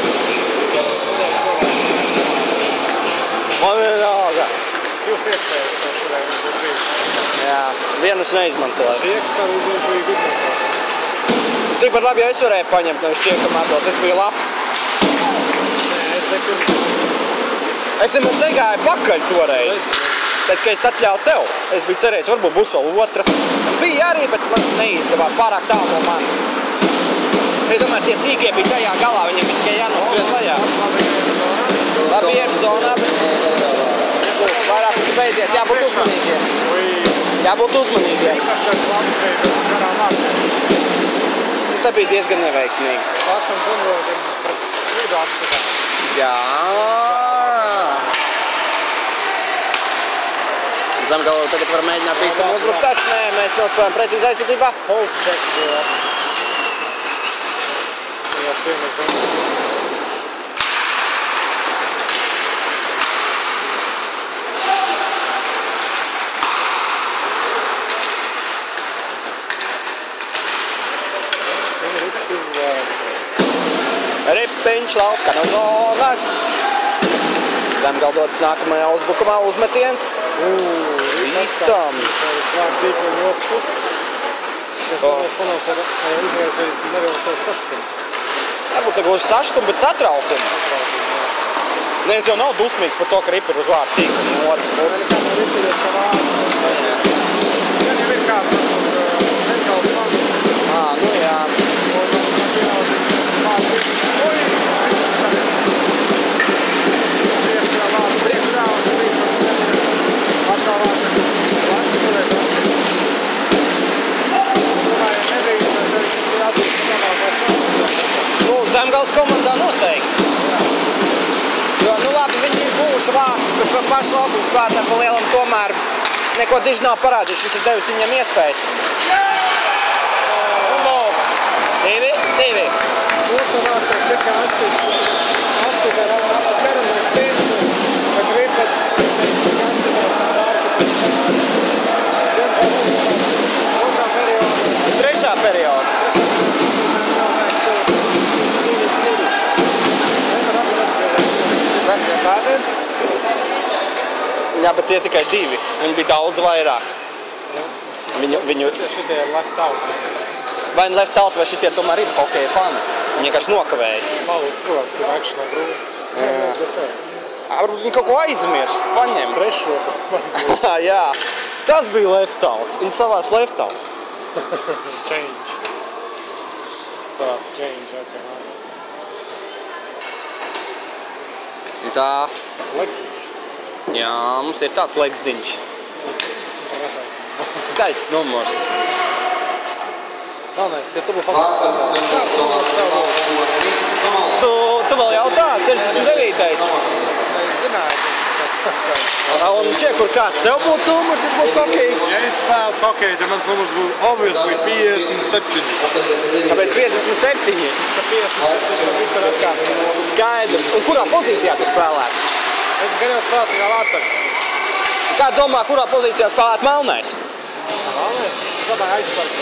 Man vienalga. Jūs iespējas šodien būt brīdī. Jā, vienus neizmantoju. Čiekas arī jūs bija izmantot. Tikpat labi, ja es varēju paņemt no šķiekam atdot, tas bija labs. Es nemaz negāju pakaļ toreiz. Pēc, ka es atļauju tev. Es biju cerējis, varbūt būs vēl otra. Man bija arī, bet man neizdevās pārāk tālu no manis. Es domāju, tie sīkie bija tajā galā, viņiem bija tikai jānoskriet lejā. Labi, ir zonā, bet vairāk mums beidzies, jābūt uzmanīgiem. Jābūt uzmanīgiem. Tā bija diezgan neveiksmīgi. Pašam Zemgolim pret svidu apsakā. Jā. Zemgalu tagad var mēģināt īstam uzbrukt taču. Nē, mēs nospējam precīzi aizsardzībā. Holčeks bija apsakā. Jā, šiem mēs Zemgolim. Ripiņš lauka no zonas. Zemgaldotas nākamajā uzbrukumā uzmetiens. Īstam. Klāt tīkli no otras puses. Es nevies panos ar izraisīt nevienu to saštumu. Varbūt te gluži saštumu, bet satraukumu. Neviens jau nav dusmīgs par to, ka ripi ir uz vārdu tīkli no otras puses. Nekā nav izsīdies pa vārdu. Gan jau ir kāds Zemgals fans. Nu jā. Un tas ieraudzīt vārdu tīkli. Ieskrā vārdu priekšā un visam skaties. Atkal vārds Latvijas šoreiz atsīt. Domāju, nebija, mēs arī atzīst, ka labākās komandās. Zemgals komandā noteikti. Jo, labi, viņi ir būši vārtus, bet par pašu laukums spēlētājiem pa lielam tomēr neko diži nav parādījuši. Viņš ir devis viņam iespējas. Divi. Uzmanās, ka ir kā atsīt ar čeram vai cienu, bet ripat, atcitās ar vārtu. Otrā periodā. Trešā perioda. Jā, bet tie tikai divi. Viņi bija daudz vairāk. Viņu... Šitie ir left out. Vai left out, vai šitie tomēr ir hokeja fani. Viņi vienkārši nokavēja. Malus, protams, ir akšanā grūti. Varbūt viņi kaut ko aizmirs, paņem. Trešo. Jā. Tas bija left out. Viņi savās left out. Change. Savās change, aizgāja mājās. Tā. Legsdiņš. Jā, mums ir tāds legsdiņš. Skaists numurs. Galvenais, ja tu būtu pagājis. Tu vēl jautā, 69. Es zināju. Un kur kāds tev būtu numurs, ir būtu hokejs? Ja es spēlētu hokeju, tad mans numurs būtu obviously 57. Kāpēc 57? Ka 57 tad viss ir atkārt. Skaidrs. Un kurā pozīcijā tu spēlētu? Es gan jau spēlētu kā vārdsargs. Kā domā, kurā pozīcijā spēlētu melnais? Galvenais? Domāju aizsargs.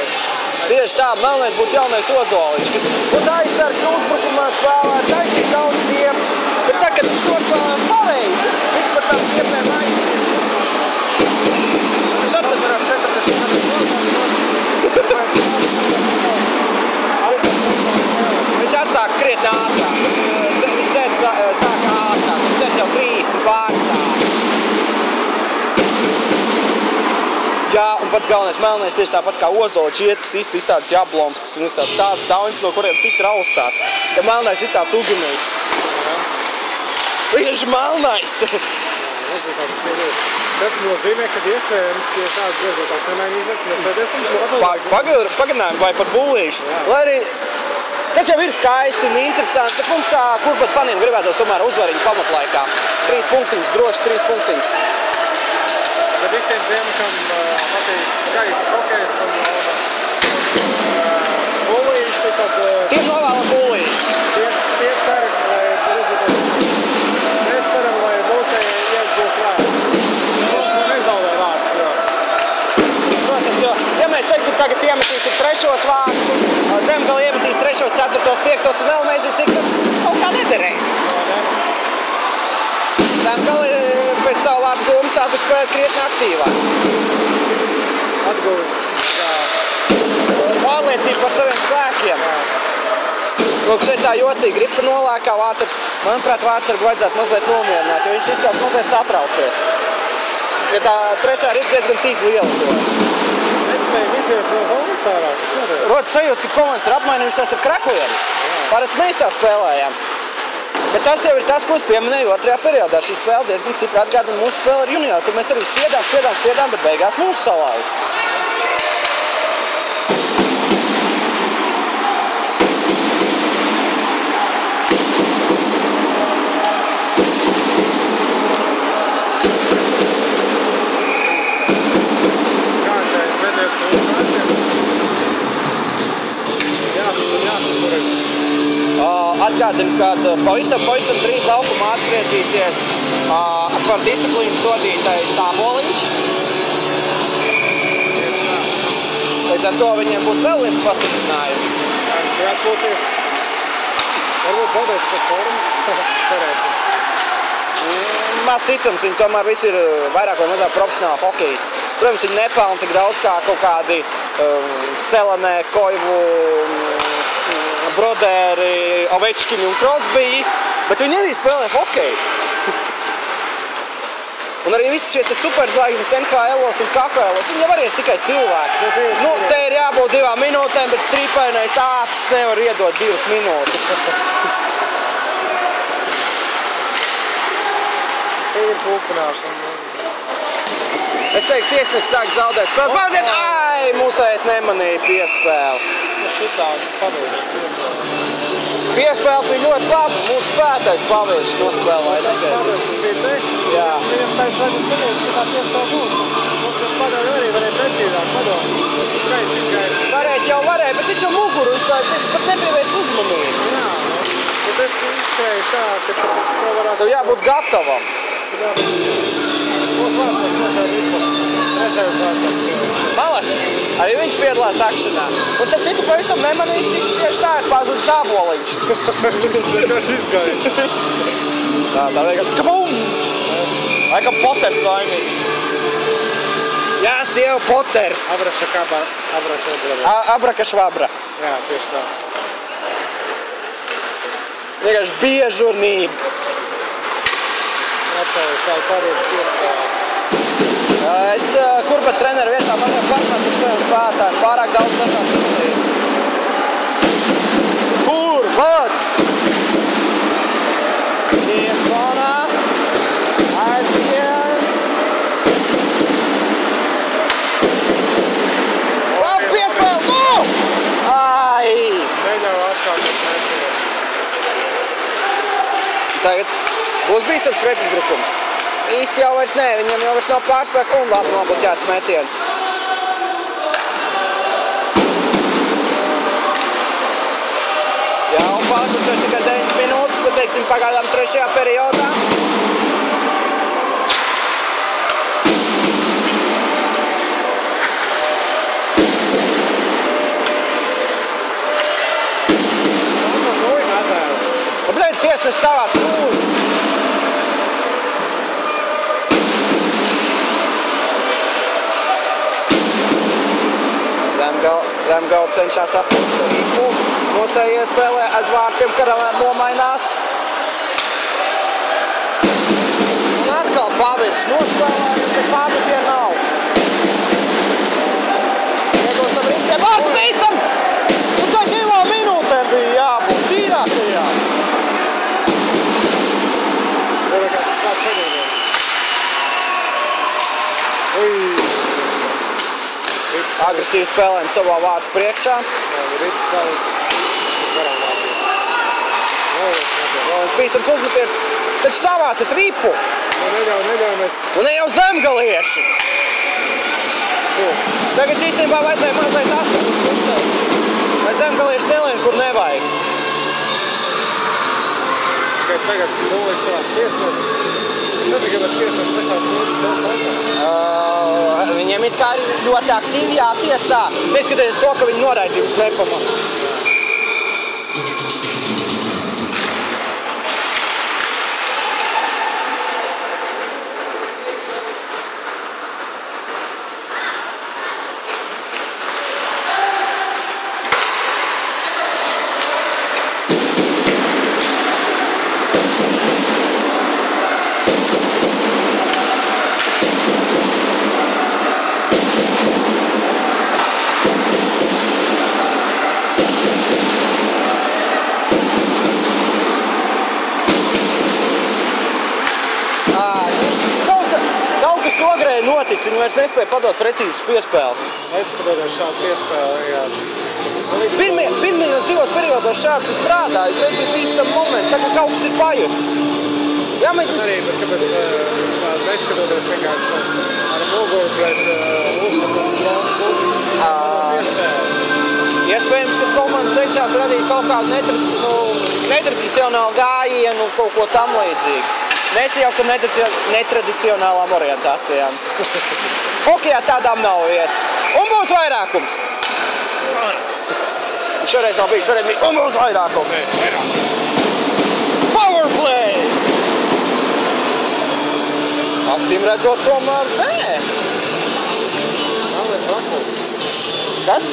Tieši tā, melnais būtu jaunais Ozoliņš, kas būtu aizsargs uzbrukumā spēlēt, taisīt daudz ziepes. Bet tā, kad viņš nospēlē pareizi, viņš par tām ziepēm aizsargs. Viņš atveram 40 Viņš atsāk krietni ātrāk. Viņš sāka ātrāk. Viņš jau 30 pārsāk. Jā, un pats galvenais melnais tieši tāpat kā Ozoliņš iet, kas īsti visādas jablonskas un visādas tādas dauņas, no kuriem citi raustās. Ja melnais ir tāds ugunīgs. Viņš ir melnais! Tas nozīmē, ka iespējams, ja šāds rezultāts nemainīsies, mēs redzēsim Pagarinājumu vai pat bullīšu. Lai arī tas jau ir skaisti un interesanti, bet mums kā kurpat faniem gribētos tomēr uzvariņu pamatlaikā. 3 punktiņus, droši 3 punktiņus. Bet visiem tiem, kam patīk skaists hokejs un bullīši, tad Tiem novēlam bullīšus. tie cer, lai rezultāti. Mēs ceram, lai mūsēji iegūs vārdu. Viņš nezaudē vārdus, jo. Protams, jo, ja mēs trešos vārdus, un Zemgale iemetīs 3, 4, 5 un vēl nezinu, cik tas kaut kā nederēs. Zemgale pēc savu labu domu sāku spēlēt krietni aktīvāk. Atguvis. Pārliecība par saviem spēkiem. Lūk, šeit tā jocīgi gripa nolēkā Vārtsargs. Manuprāt, Vārtsargu vajadzētu mazliet nomierināt, jo viņš izskatās mazliet satraucies. Ja tā trešā ripa diezgan tīz liela to. Nespēja iziet no zonas ārā. Rodas sajūta, ka komandas ir apmainījušās ar kraklienu. Parasti mēs tā spēlējām. Bet tas jau ir tas, ko es pieminēju otrajā periodā. Šī spēle diezgan stipri atgādina mūsu spēli ar junioru, kur mēs arī spiedām, bet beigās mūsu salauz. Atgādinu, ka pavisam drīz laukumā atgriezīsies par disciplīnu sodītais Āboliņš. Līdz ar to viņiem būs vēl viens pastiprinājums. Varētu būties. Varbūt zaudēs par formu. Cerēsim. Maz ticams, viņi tomēr visi ir vairāk vai mazāk profesionāli hokejisti. Protams, viņi nepelna tik daudz kā kaut kādi Selanē, Koivu, Broderi, Ovečkini un Crosby, bet viņi arī spēlē hokeju. Un arī visi šie superzvaigznes NHL-os un KHL-os, viņi jau arī ir tikai cilvēki. Nu, te ir jābūt 2 minūtēm, bet strīpainais āpsis nevar iedot 2 minūtes. Te ir pulpināšana. Es teiktu, tiesnesis sāk zaudēt spēles. Pārdiet! Ai, mūsējais nemanīja piespēli. Šitā pavilši piespēli. Piespēle bija ļoti labi. Mūsu spētais pavilši nospēlēja. Pavilši bija te? Jā. Viņam tā svarīgi skaties, ka tā piespēle būs. Mums tas padomju arī varēja precīzāk padomju. Skaisti. Varēja, bet viņš jau muguru uzsāja. Viņš pat nepievērs uzmanību. Jā, bet es izskrēju tā, ka to varētu... Tev jābūt gatavam. Mūsu vārdsargs nošā ripa. Trešajos vārdsargs. Maleks, arī viņš piedalās akšanā. Un tad citu pavisam nemanīgi, tieši tā ir pazudis Āboliņš. Vienkārši izgājuši. Tā vienkārši kabum! Laikam Poters vainīgs. Jā, sieva Poters. Abraka švabra. Jā, tieši tā. Vienkārši biežurnība. Atpēju savu pārēģi piespēlē. Es kurpat treneru vietā man jau parunāt ar saviem spēlētājiem. Pārāk daudz dažādu izstību. Kurpat! Dien zonā. Aizbiens. Labi piespēle! Nu! Ai! Neļauj atšķaut. Tagad būs bīstams pretuzbrukums. Īsti jau vairs nē, viņam jau vairs nav pārspēka un labi nobloķēts metiens. Jā, un palikušais tikai 9 minūtes, bet teiksim pagaidām 3. periodā. Bļaļ, tiesnes savāc nūju. Zemgale cenšas apturt ripu. Mūsējie spēlē aiz vārtiem, karamēr nomainās. Un atkal paviršs nospēlē, bet pārmetienu nav. Iegūstam ripiem. Vārtu bīstam! Un tā 2 minūtēm bija jābūt tīrākajā. Kāds pēdējais? Agresīvi spēlējam savā vārtu priekšā. Jā, ripa kā garām vārtiem. Mums bīstams uzmetiens, taču savācat ripu. Neļauj mēs... Un ne jau zemgalieši. Tagad īstenībā vajadzēja mazliet asakums uztaisīt. Vai zemgalieši nelien, kur nevajag. Tikai tagad noliek savās tiesnes. Viņiem ir kā ļoti aktīvi jātiesā. Neskatoties to, ka viņi noraidīja slepumu. Ogrēja notiks, viņi vairs nespēja padot precīzes piespēles. Neskatoties šādu piespēli, jā. Pirmajos divos periodos šāds ir strādājis, reiz ir bijis tam moments, tā kā kaut kas ir pajutis. Arī, bet kāpēc neskatoties vienkārši ar muguru pret piespēli? Iespējams, ka komanda cenšas radīt kaut kādu netradicionālu gājienu, kaut ko tam līdzīgu. Nesajaukt ar netradicionālām orientācijām. Hokejā tādām nav vietas. Un būs vairākums. Šoreiz nav bijis, šoreiz bija. Un būs vairākums. Powerplay! Acīm redzot, tomēr nē. Kas?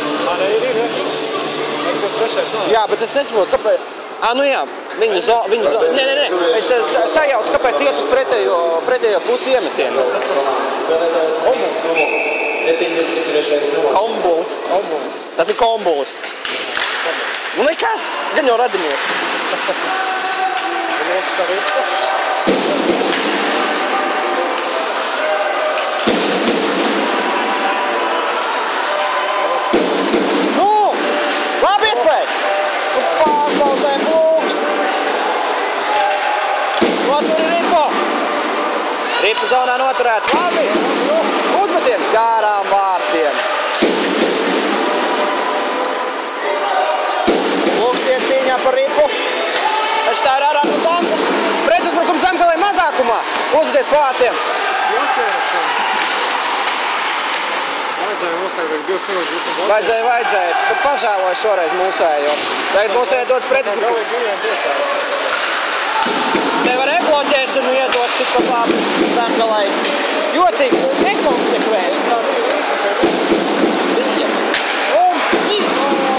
Jā, bet es nesaprotu, kāpēc. Nu jā, viņu nē. Es sajaucu, kāpēc iet uz pretējo pusi iemetienu. Kombuls. Tas ir kombuls. Nu nekas, gan jau radinieks. Nu, labi iespēj! Pārpauzēm lūks. Notur ripu. Ripu zonā noturēt. Labi. Uzmetiens gārām vārtiem. Lūks iet cīņā par ripu. Taču tā ir ārā no zonas. Pretuzbrukums Zemgalei mazākumā. Uzmetiens vārtiem. Vajadzēja, bet pažēloja šoreiz mūsējo. Tagad mūsējo dots pretuzbrukumu. Nevar ebloķēšanu iedot tikpat labi Zemgalei. Jocīgi, nekonsekventi.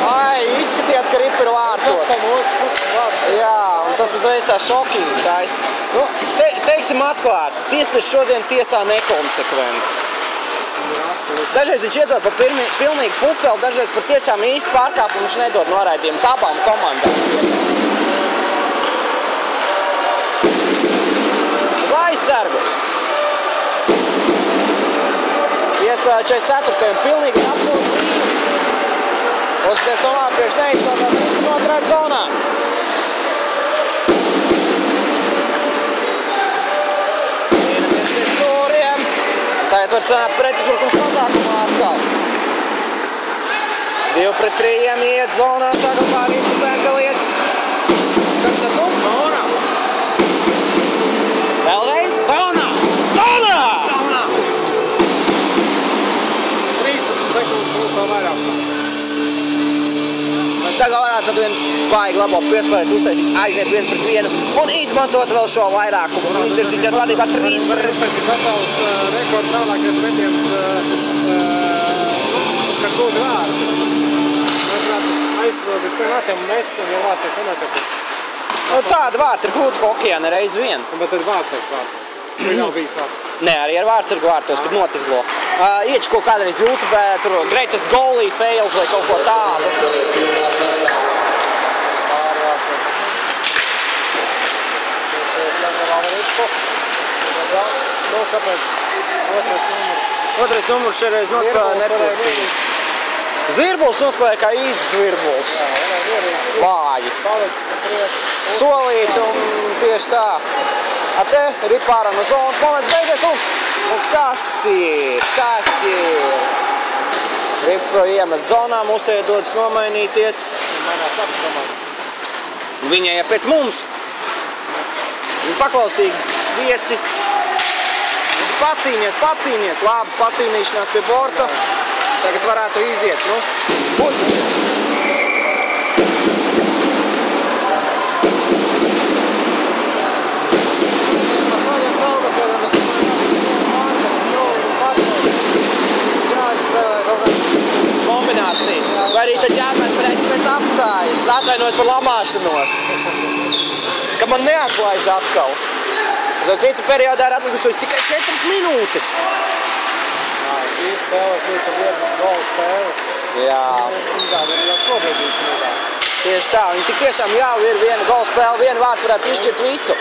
Ai, izskaties, ka ripa ir vārtos. Jā, un tas uzreiz tā šokīgi tais. Nu, teiksim atklāt, tiesneši šodien tiesā nekonsekventi. Dažreiz viņš iedod par pilnīgu fufeli, dažreiz par tiešām īsti pārkāpumu viņš nedod noraidījumus abām komandām. Uz aizsargu. Iespēja 44. pilnīgi un absolūti brīvs. Uzties nomāk priekš neizpildās ripu noturēt zonā. Cīnamies pie stūriem. Tagad var sanāt pretuzbrukums mazākumā atkal. 2-3 iet zonā, saglabā ripu Zemgalietis. Kas tad nu? Zonā. Vēlreiz? Zonā! Zonā! 13 sekundes mums vēl vairāk. Tagad varētu tad vien vajag labo piespēlēt, uztaisīt, aiziet 1-1 un izmantot vēl šo vairākumu un uztirsīties vadībā 3. Pasaules rekords tālākais metiens par to vārdu. Mēs varētu aizstāvēt pēc tiem vārtiem un mest, un jau vārds ir fanākati. Tāda vārta ir gūta hokejā nereiz vien. Bet tad vārds ir vārtos. Vai nav bijis vārds? Nē, arī ar vārdsargu vārtos, kad notizlo. Ieči kaut kādreiz YouTube, tur greatest goalie fails vai kaut ko tādu. Nu, kāpēc? Otrais numurs šoreiz nospēlēja nepriecīgi. Zvirbuls nospēlēja kā īsts zvirbuls. Vāji. Solīt un tieši tā. A te ripārā no zonas moments beidzies un kas ir? Ripa iemest zonā, mūsēja dodas nomainīties. Viņai ja pēc mums. Viņi paklausīgi viesi pacīnies, labi, pacīnīšanās pie borta. Tagad varētu iziet, nu. Kombinācija. Vai arī tad jāmet pēc apstājas. Atvainojos par lamāšanos. Ka man neatklājas atkal. Tad citu periodā ir atlikušos tikai 4 minūtes. Jā, šī spēle kļūta viena gola spēle. Jā. Tā ir jau šobrīd īstenībā. Tieši tā, viņi tik tiešām jau ir viena gola spēle, viena vārds varētu izšķirt visu.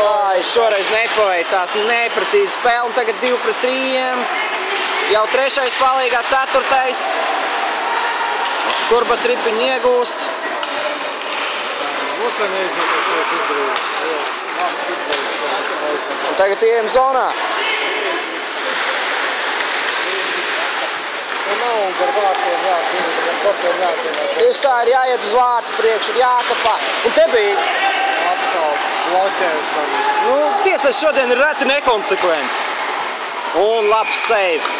Ai, šoreiz nepaveicās, neprecīzi spēle, un tagad 2 pret 3. Jau 3. palīgā, 4. Kurbats ripiņu iegūst. Mums vēl neizmantot savas izdarības. Un tagad ejam zonā. Nav gar vārtiem jāsīnāt, gar postiem jāsīnāt. Tieši tā, ir jāiet uz vārtu priekšu, ir jākapā. Un te bija... Atkal bloķēšana. Nu, tiesas šodien ir reti nekonsekvents. Un labs saves.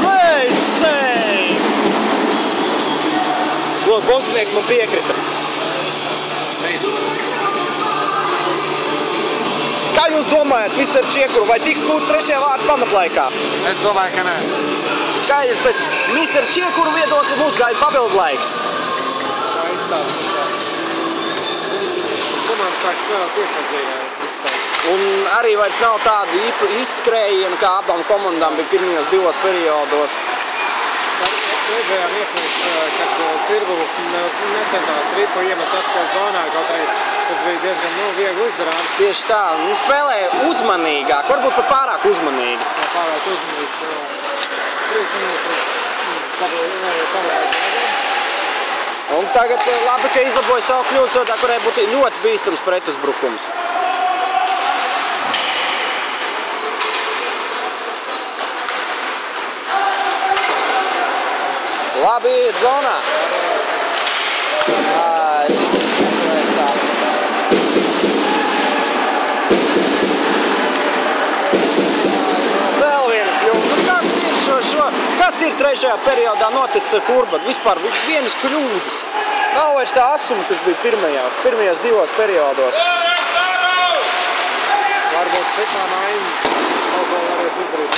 Great save! Lūk, bonksnieks man piekrita. Kā jūs domājat, Mr. Čiekuru, vai tiks kūt 3. vārtu pamatlaikā? Es domāju, ka nē. Skaidrs, pēc Mr. Čiekuru viedokļa mums gaida papildlaiks. Tā izstāsta. Komanda sāk spēlēt piesardzīgā. Un arī vairs nav tādu izskrējienu, kā abām komandām bija pirmajos 2 periodos. Redzējām iepriekš, kad Sirgulis necentās ripu iemest atpakaļ zonā, kaut arī tas bija diezgan viegli izdarāms. Tieši tā, viņi spēlēja uzmanīgāk, varbūt pat pārāk uzmanīgi. Jā, pārāk uzmanīgi. 3 minūtes pamatlaikā. Un tagad labi, ka izlaboja savu kļūdu, kurai būtu ļoti bīstams pretuzbrukums. Labi, iet zonā. Neveicās. Vēl viena kļūda. Kas ir 3. periodā noticis ar Kurbatu? Vispār vienas kļūdas. Nav vairs tā asuma, kas bija pirmajos 2 periodos. Varbūt pirmā maiņa kaut ko varēs izdarīt.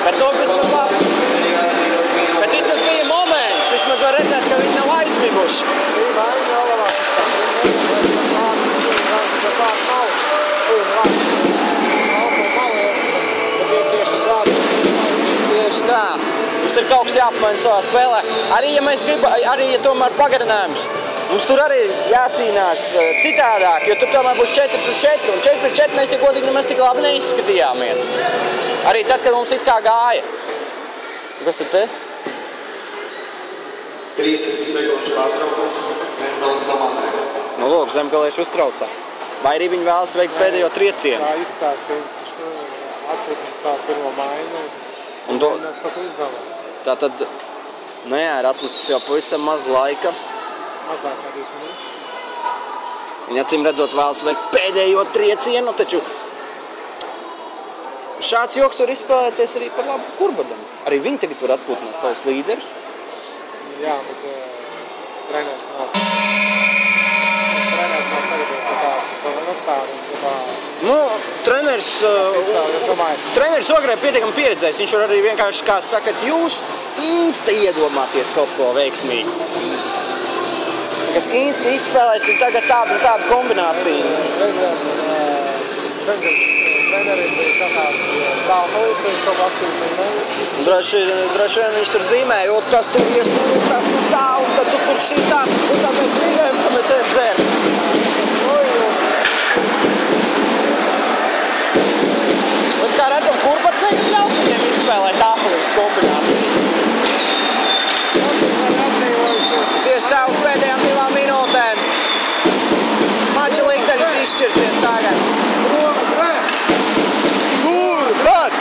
Bet to vismaz labi. Bet vismaz bija moments, vismaz var redzēt, ka viņi nav aizmiguši. Šī maiņa vēl labāk Tieši tā. Mums ir kaut kas jāpamaina savā spēlē. Arī, ja mēs gribam, arī, ja tomēr pagarinājums, mums tur arī jācīnās citādāk, jo tur tomēr būs 4 pret 4, un 4 pret 4 mēs, ja godīgi, nemaz tik labi neizskatījāmies. Arī tad, kad mums it kā gāja. Kas tad te? 30 sekundžu pārtraukums Zemgales komandai. Nu, lūk, Zemgalieši uztraucās. Vai arī viņi vēlas veikt pēdējo triecienu? Tā izstāsta, ka viņš atpūtina savu pirmo maiņu un mēģinās kaut ko izdomāt. Tātad, nu jā, ir atlicis jau pavisam maz laika. Mazāk kā 2 minūtes. Viņi acīm redzot vēlas veikt pēdējo triecienu, taču šāds joks var izspēlēties arī par labu Kurbatam. Arī viņi tagad var atpūtināt savus līderus. Jā, bet treneris nav sagatavojis Nu, treneris Ogrē pietiekami pieredzējis. Viņš var arī vienkārši, kā sakat, jūs insta iedomāties kaut ko veiksmīgi. Kas insta izspēlēsim tagad tādu kombināciju. Trenerim bija tāds nulītis, kaut aktīvs Droši vien viņš tur zīmēja, jo tas tur iespēj, tas tur tā, un tad tu tur šitā, un tad mēs rīgējam, tad mēs ejam dzērt. Un kā redzam, Kurbats negrib ļaut viņiem izspēlēt tāfelītas kombinācijas. Tieši tā uz pēdējām 2 minūtēm. Mača liktenis izšķirsies tagad. Kurbat!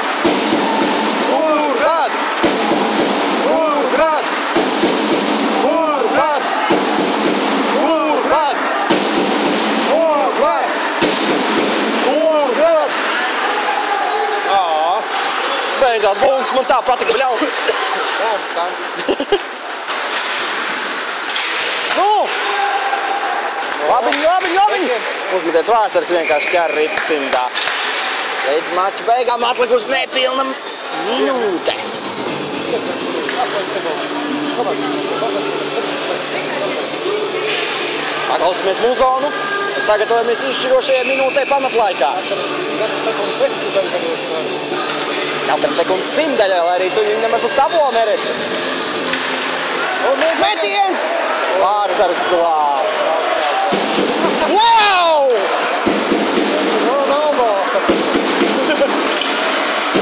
pareizās bumbas, man tā patika, bļau. Nu! Labiņ! Uzmetiets Vārtsargs vienkārši ķer ripu cimdā. Līdz mača beigām atlikusi nepilna minūte. Paklausīsimies muzonu un sagatavojamies izšķirošajai minūtei pamatlaikā. 4 sekundes simtaļā, lai arī tu viņu nemaz uz tablo neredzi. Metiens! Vārtsargs glāb. Wow!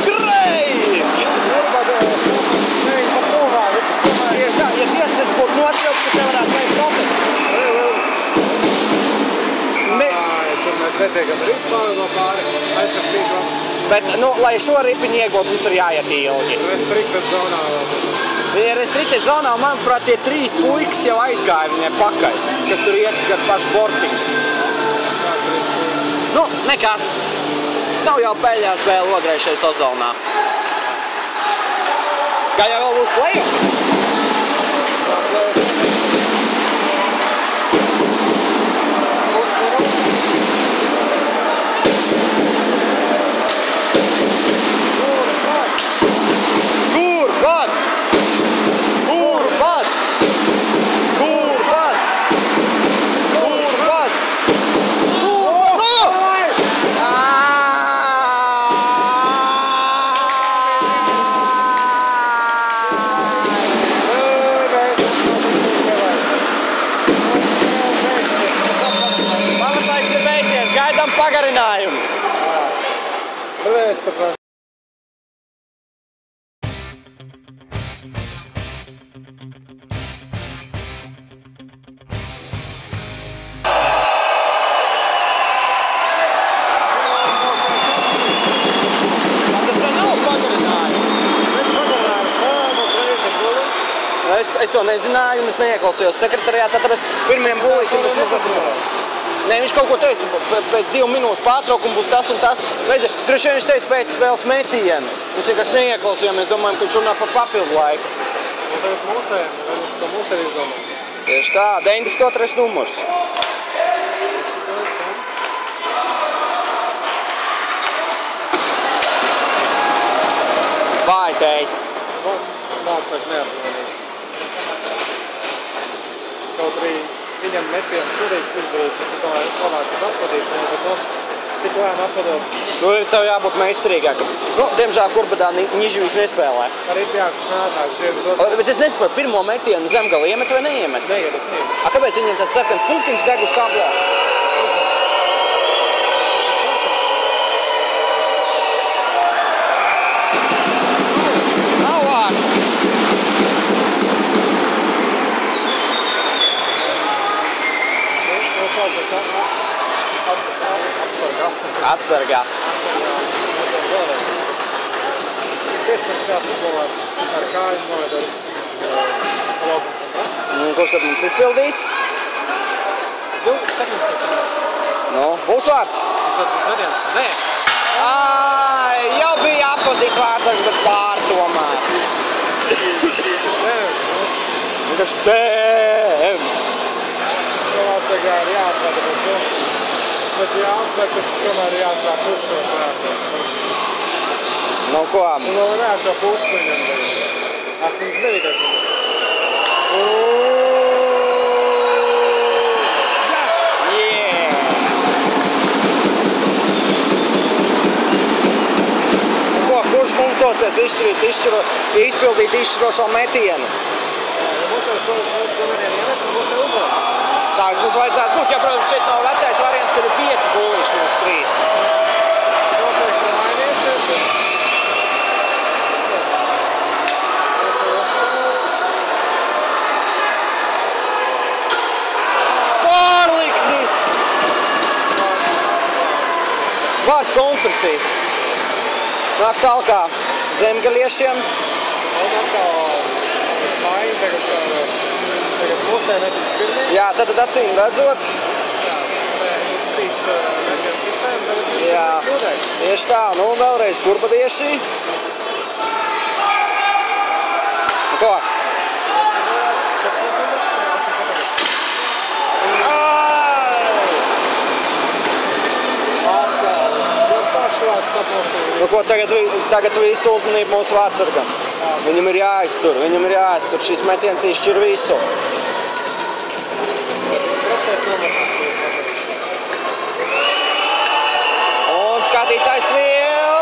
Great! Tieši tā, ja tiesas būtu nostrauks, tad nevarētu veikt protestu. Tur mēs netiekam ripā no pāri, aizsartīgam. Bet, nu, lai šo ripiņu iegūt, mums ir jāiet ilgi. Restrikted zonā vēl. Viņi ir restrikted zonā, un manuprāt, tie 3 puikas jau aizgāja viņai pakaļ, kas tur iet gar pašu bortiņu. Nu, nekas. Nav jau pēļā spēle ograi šai sezonā. Kā jau vēl būs play-off? Pagarinājumu. Es to nezināju, un es neieklausījos sekretariātā, tāpēc pirmiem bulītiem es nezināju. Nē, viņš kaut ko teica, pēc 2 minūšu pārtraukumu būs tas un tas. Droši vien viņš teica pēc spēles metienu. Viņš vienkārši neieklausījām, mēs domājam, ka viņš runā par papildu laiku. Un tagad mūsējiem, vai viņš to mūsēji izdomā? Tieši tā, 92. numurs. Vai, tei? Mācāk neapdomās. Kaut arī viņam metienu surīgs izdarīt, ka tomēr labākas atpadīšana, bet tik lēni atpadot. Nu, tev jābūt meistarīgākam. Nu, diemžēl Kurbadā Niživīs nespēlē. Arī pjākas nātāk. Bet es nesaprotu, pirmo metienu Zemgali iemet vai neiemet? Neiemet. A, kāpēc viņiem tāds sarkans punktiņš deg uz kablā? Atsargā. 15 futbolā ar kāju novedot laukumu. Kurš tad mums izpildīs? 17. Nu, būs vārds. Tas būs metiens? Nē. Jau bija appadīts Vārtsargs, bet pārtomās. Vienkārši tēm. Vārtsargā ir jāatrada, bet jāatrada, tomēr ir jāatrada kuršos Vārtsargs. Nu, ko? Un vēl neatro pusi viņam bija. 89. numurs. Kurš mums dosies izpildīt izšķirošo metienu? Ja mums jau šo metienu iemet, tad mums jau uzvar. Tā mums vajadzētu būt, ja, protams, šeit nav vecais variants, kad ir 5 bullīši, nevis 3. Noteikti mainieties. Pārliknis! Vārds konstrukcija. Nāk talkā zemgaliešiem. Un atkal maiņa tagad pusē netiks pirmie. Jā, tad acīm redzot. Jā, tieši tā. Nu, vēlreiz kurbadieši. Ko? Nu, ko tagad visu uzmanību mūsu vārtsargam. Viņam ir jāiztur, šis metiens izšķir visu. Un skatītājs vēl.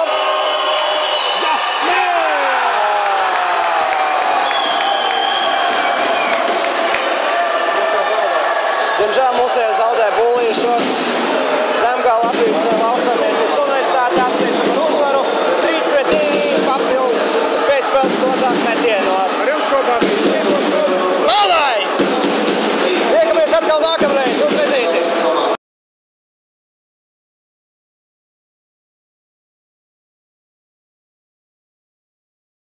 Diemžēl mūsējā zaudē bullīšos. Zemgale Latvijas lauksaimniecības universitāte apsveicam ar uzvaru. 3-2 papildu pēcspēles sodāk metienos. Ar jums kopā bija Paldies! Tiekamies atkal nākamreiz!